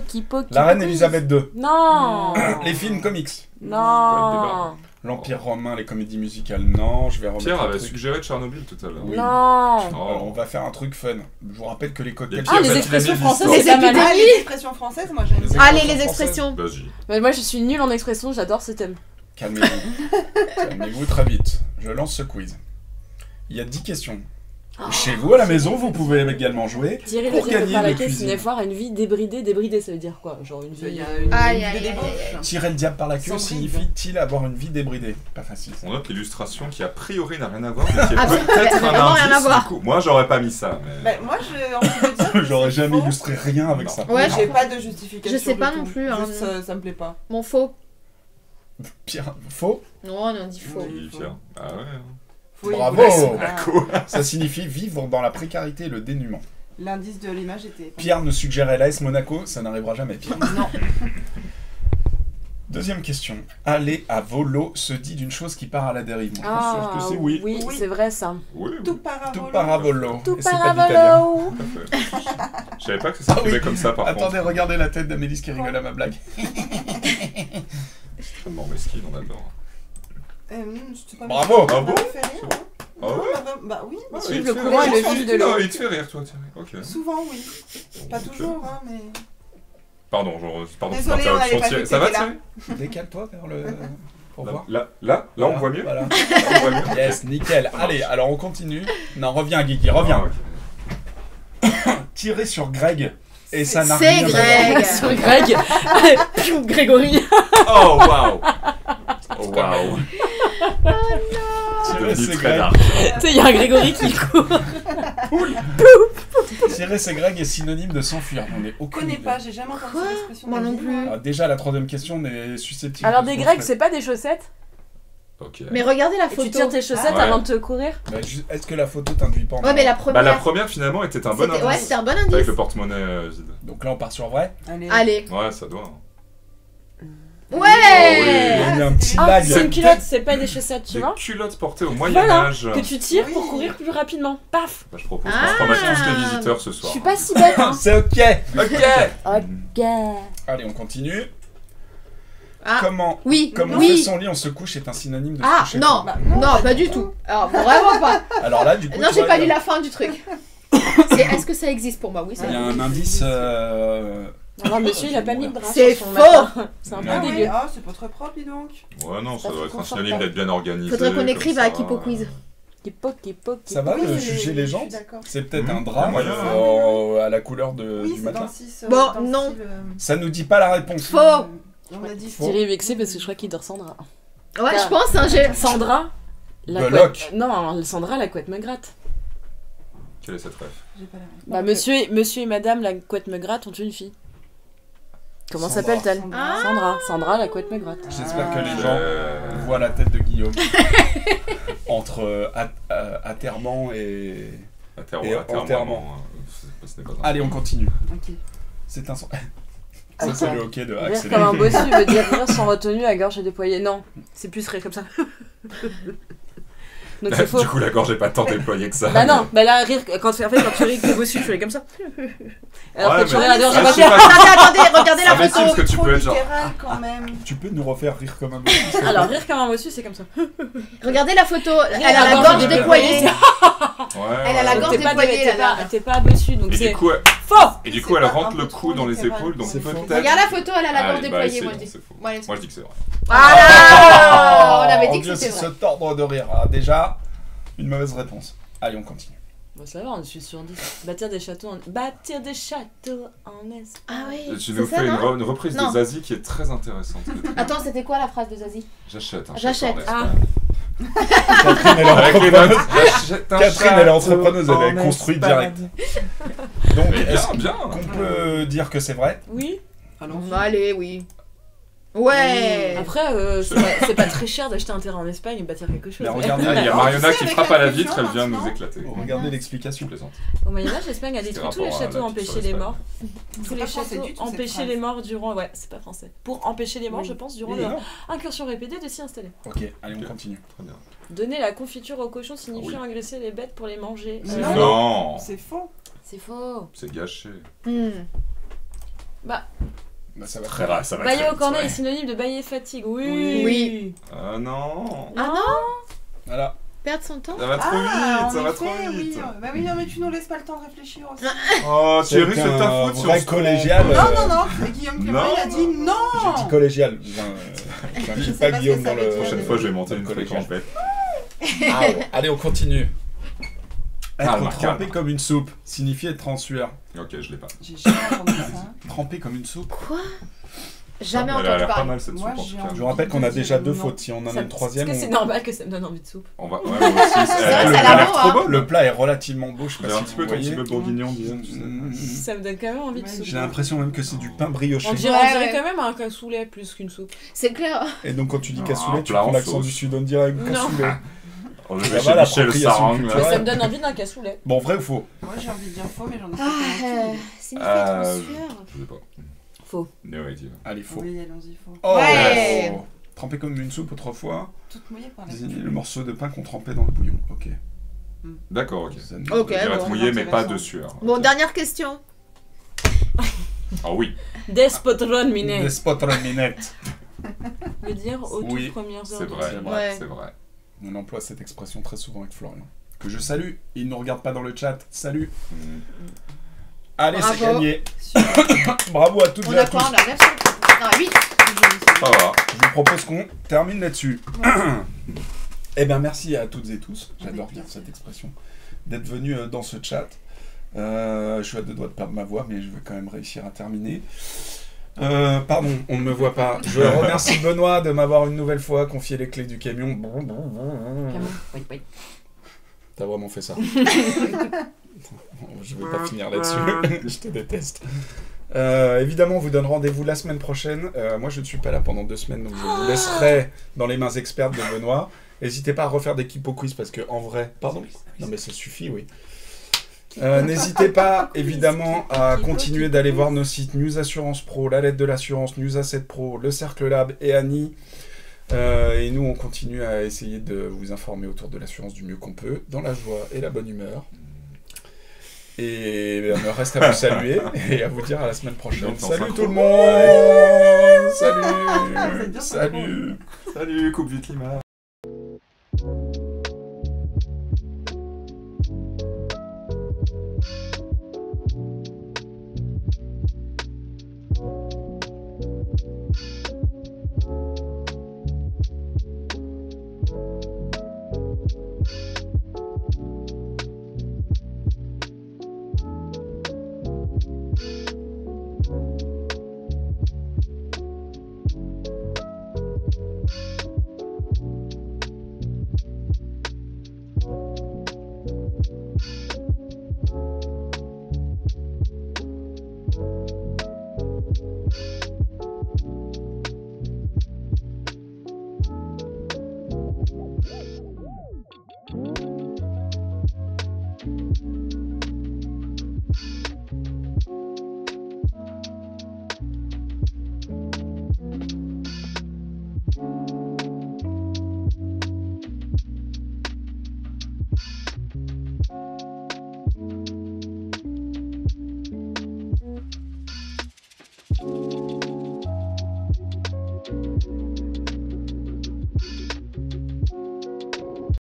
La reine Elisabeth II. Non. Les films comics. Non. L'Empire romain, les comédies musicales, non. Je vais remettre Pierre un avait truc. suggéré Tchernobyl tout à l'heure. Oui. Non. Alors, on va faire un truc fun. Je vous rappelle que les cocktails... Pierre, Ah, les vas-tu expressions l'aimer, françaises, l'histoire c'est pas mal. Ah, les expressions françaises, moi j'aime bien. Allez, les expressions. Vas-y. Mais moi, je suis nulle en expression, j'adore ce thème. Calmez-vous. Calmez-vous très vite. Je lance ce quiz. Il y a 10 questions. Chez vous, à la maison, vous pouvez également jouer. Thierry Pour le type gagner par le laquelle cuisine. venait voir une vie débridée. Débridée, ça veut dire quoi? Genre une Il vie... y a une Aïe, une aïe, de aïe, débauche. Tirer le diable par la queue Sans bride. signifie-t-il avoir une vie débridée? Pas facile. ça. On note l'illustration qui a priori n'a rien à voir, mais qui est Ah, peut-être vraiment un rien à indice. voir. Du coup, moi j'aurais pas mis ça. Mais... Bah, moi, j'ai envie de dire. que J'aurais c'est jamais faux. illustré rien avec Non. ça. Ouais, J'ai pas de justification. Je sais pas du non tout. plus, hein. Juste, ça me plaît pas. Mon faux. Pire, faux. Non, on a dit faux. Oui, Pierre. Ah ouais. Faut y Bravo. laisser. Quoi? Ça signifie vivre dans la précarité et le dénuement. L'indice de l'image était. Pierre ne suggérait l'AS Monaco, ça n'arrivera jamais, Pierre. Non. Deuxième question. Aller à volo se dit d'une chose qui part à la dérive. Moi, je suis sûr que c'est oui. Oui, Oui. c'est vrai ça. Oui, oui. Tout paravolo. Tout part à volo. Tout Et c'est pas de l'italien. paravolo. Tout à fait. Je savais pas que ça s'écrivait Ah oui. comme ça par Attendez, contre. regardez la tête d'Amélis qui rigole à ma blague. Extrêmement mesquine, on adore. C'est pas Bravo. Ça Ah m'a bon fait rire. hein. Ah ouais? Bah oui, Ah, Suivre il te le fait courant rire. et le fil de l'eau. Ah, il te fait rire, toi, Thierry. Ok. souvent oui. Pas Ok. toujours, hein, mais. Pardon, pardon pour Désolée, on l'interruption, avait pas Thierry. vu Ça que va, t'étais là. Thierry? Décale-toi vers le... pour voir. Là, on voit mieux. Voilà. Là, on voit mieux. Yes, nickel. Allez, alors on continue. Non, reviens, Guigui, reviens. Ah, ok. Tirer sur Greg. Et ça n'a C'est rien à voir. Greg. Sur Greg. Piou, Grégory. Oh waouh! Oh waouh! C'est Tirer, devenu c'est très Greg. dark. Tu sais, il y a un Grégory qui court. Tirer, c'est Greg est synonyme de s'enfuir. On est Je aucun connais pas, j'ai jamais entendu Quoi cette expression. Moi de ma non vie, plus. moi. Déjà, la troisième question, on est susceptible. Alors de des se Grecs, tromper. c'est pas des chaussettes? Ok. Mais regardez la Et tu photo. tires tes chaussettes Ouais. avant de te courir? Bah, est-ce que la photo t'induit pas en Ouais, mais la Bah, première. la première finalement était un bon c'était- Ouais, indice. c'était un bon Avec indice. le porte-monnaie vide. Donc là, on part sur vrai. Allez. Ouais, ça doit. hein. Il y Ouais. a un petit Ah, lag. c'est une culotte, c'est pas des chaussettes, tu Des vois? culottes portées au Voilà, Moyen-Âge. que tu tires pour Oui. courir plus rapidement. Paf! Bah, je propose qu'on se promette tous les visiteurs ce Je soir. suis pas si bête, hein. C'est ok. Ok! Ok. Allez, on continue. Ah. Comment Oui. Comme on Oui. fait son lit, on se couche est un synonyme de se Ah coucher. non. Bah, Non, pas du tout. Alors vraiment pas. Alors là, du coup, Non, tu j'ai vois, pas il y lu a- la fin du truc. Est-ce que ça existe pour moi? Oui, ça Il y a existe. un indice. Non, monsieur, il a pas mis de drap C'est sur son faux. matelas. C'est un peu Ah oui, dégueu. ah, c'est pas très propre, dis donc. Ouais, non, ça Ça doit fait être un confortable. synonyme d'être bien organisé. Faudrait qu'on comme écrive ça. à Kipo Quiz. Kipo. Ça va Oui, de mais juger les je gens suis d'accord. C'est peut-être Mmh. un drap Moyen. à la couleur de, Oui, du c'est dans matelas. le 6. Bon, dans le non. style, Ça nous dit pas la réponse. Faux. On a dit Faux. Thierry est vexé parce que je crois qu'il dort Sandra. Ouais, je pense, hein, j'ai. Sandra? La Beloc. couette... Non, Sandra, la couette me gratte. Quelle est cette ref? J'ai pas la Bah, monsieur et madame, la couette me gratte, ont une fille. Comment Sandra. s'appelle-t-elle? Ah. Sandra, la couette me gratte. J'espère que les Ah. gens Euh, voient la tête de Guillaume. Entre atterrement et... Et enterrement. Ce n'est pas un- Allez, on continue. Ok. C'est un son... Ça, c'est le hockey de Rire Axel. comme un bossu veut dire rire sans retenue à gorge déployée. Non, c'est plus rire comme ça. Donc c'est faux. Du coup, la gorge est pas tant déployée que ça. Bah non, bah là, rire, quand tu ris avec le bossu, tu ris comme ça. Alors Ouais, que tu mais- ris à la gorge Ah, je sais déployée. pas. Attendez, regardez Ah, la mais si, photo. parce que tu Trop peux être genre. littéral quand même. Tu peux nous refaire rire comme un bossu, s'il te Alors plaît rire comme un bossu, c'est comme ça. Regardez la photo. Elle à a la gorge gorge déployée, déployée. Ouais, Elle a la la gorge déployée, là. T'es pas dessus, donc Et c'est du coup, faux. et du coup, elle rentre le cou dans les épaules, donc C'est faux. peut-être. Regarde la photo, elle a la gorge Allez, bah, déployée, c'est moi bon, je dis. c'est faux. Bon, allez, Moi, je dis que c'est vrai. Voilà. On avait dit Dieu, que c'était c'est se vrai. tordre de rire. Ah, déjà, une mauvaise réponse. Allez, on continue. Bon, ça va, on suis sur 10. Bâtir des châteaux en Espagne. Ah oui. Tu c'est nous ça, fais non une reprise Non. de Zazie qui est très intéressante. Attends, c'était quoi la phrase de Zazie? J'achète un J'achète. château en Catherine, elle est Avec les notes. entrepreneuse. J'achète un Catherine, elle est château entrepreneuse, elle en est construite Espagne. direct. Donc, Mais est-ce bien, bien. qu'on peut dire que c'est vrai? Oui. Allons-y. Allez, oui. Ouais. Après, c'est pas très cher d'acheter un terrain en Espagne et bâtir quelque chose. Mais regardez, Ah, il y a Tu Marionna sais, qui avec frappe la à la pression, vitre, elle vient de nous maintenant. éclater. regardez Je l'explication. plaisante. Au Moyen-Âge, l'Espagne a C'était détruit tous les rapport à châteaux, la empêcher culture les espagnole. morts. C'est Tous les pas français châteaux du tout, cette empêcher phrase. les morts durant. Ouais, c'est pas français. Pour empêcher les morts, Oui. je pense, durant Oui. leur Non. incursion répétée de s'y installer. Ok, allez, on continue. Très bien. Donner la confiture aux cochons signifie Ah oui. engraisser les bêtes pour les manger. Mais Non, C'est faux. C'est faux. c'est gâché. Bah, Bah, ça va Très rare, ça va. bailler très au vite, cornet ouais. est synonyme de bailler fatigue. Oui. Oui. Ah non, Ah non. Voilà. Perdre son temps. ça va trop Ah, vite, ça en va effet, trop vite. oui. Bah oui, non, mais tu nous laisses pas le temps de réfléchir aussi. Oh Thierry, c'est un ta faute si on vrai se trompe. collégial. Non, non, non. Et Guillaume Perret, il a dit J'ai non. dit collégial. J'ai sais pas pas ce Guillaume que ça dans veut le. dire. La prochaine fois, je vais monter une collégial. trompette. Ah, ouais. Allez, on continue. Calme, Être trempé calme. comme une soupe signifie être en sueur. Ok, je l'ai pas. J'ai jamais entendu ça. Trempé comme une soupe. Jamais Elle a entendu l'air pas parler. mal cette Moi, soupe en tout j'ai cas. envie. Je vous rappelle qu'on a déjà deux Non. fautes. Si on en a Ça- une troisième, Est-ce que c'est on- normal que ça me donne envie de soupe? On va. Ouais, moi aussi. vrai, ça a Elle l'air a l'air beau, trop hein. bonne. le plat est relativement beau. Je sais J'ai pas un si petit vous peu ton voyez. petit peu bourguignon, Diane, tu sais. Ça me donne quand même envie de Ouais, soupe. J'ai l'impression même que c'est du pain brioché. On Ouais, dirait ouais. quand même un cassoulet plus qu'une soupe. C'est clair. Et donc quand tu dis Ah, cassoulet, un tu plat prends en l'accent sauce. du sud, on dirait Non. cassoulet. On le Ça met va, chez Michel l'appropriation Sarang. culturelle. là. Ça me donne envie d'un cassoulet. Bon, vrai ou faux? Moi, j'ai envie de dire faux, mais j'en ai Ah, pas signifie être en sueur. Je sais pas. Faux. No idea. Allez, faux. Oui, allons-y, faux. Oh, Ouais. Trempé comme une soupe autrefois. Toute mouillée par la Désignez le morceau de pain qu'on trempait dans le bouillon. Ok. D'accord, ok. Ça nous- Ok, Je dirais bon. être mouillé, mais pas Intéressant. de sueur. Bon, Ok. dernière question. Ah oui. Despotron minet. Des spots minette. Veut dire aux Oui, toutes premières heures. C'est de vrai, vie. Ouais. c'est vrai. On emploie cette expression très souvent avec Florian. Que je salue. Il ne nous regarde pas dans le chat. Salut. Mm. Allez, c'est Bravo. gagné. Bravo à toutes On et à a tous. quoi? On a 9 Non, 8. Ça va. Je vous propose qu'on termine là-dessus. Eh bien, merci à toutes et tous. J'adore bien cette expression. D'être venus dans ce chat. Je suis à deux doigts de perdre ma voix, mais je vais quand même réussir à terminer. Pardon, on ne me voit pas. Je remercie Benoît de m'avoir une nouvelle fois confié les clés du camion. Oui, oui. T'as vraiment fait ça. Je vais pas finir là-dessus. Je te déteste. Évidemment, on vous donne rendez-vous la semaine prochaine. Moi, je ne suis pas là pendant 2 semaines, donc je vous laisserai dans les mains expertes de Benoît. N'hésitez pas à refaire des Kipo Quiz parce que en vrai, pardon. Non mais ça suffit, oui. N'hésitez pas évidemment à continuer d'aller voir nos sites News Assurance Pro, La Lettre de l'Assurance, News Asset Pro, Le Cercle Lab et Annie. Et nous, on continue à essayer de vous informer autour de l'assurance du mieux qu'on peut, dans la joie et la bonne humeur. Et il me reste à vous saluer et à vous dire à la semaine prochaine. Donc, en Salut synchro. tout le monde. Salut. bien, Salut. Salut, coupe vite l'image.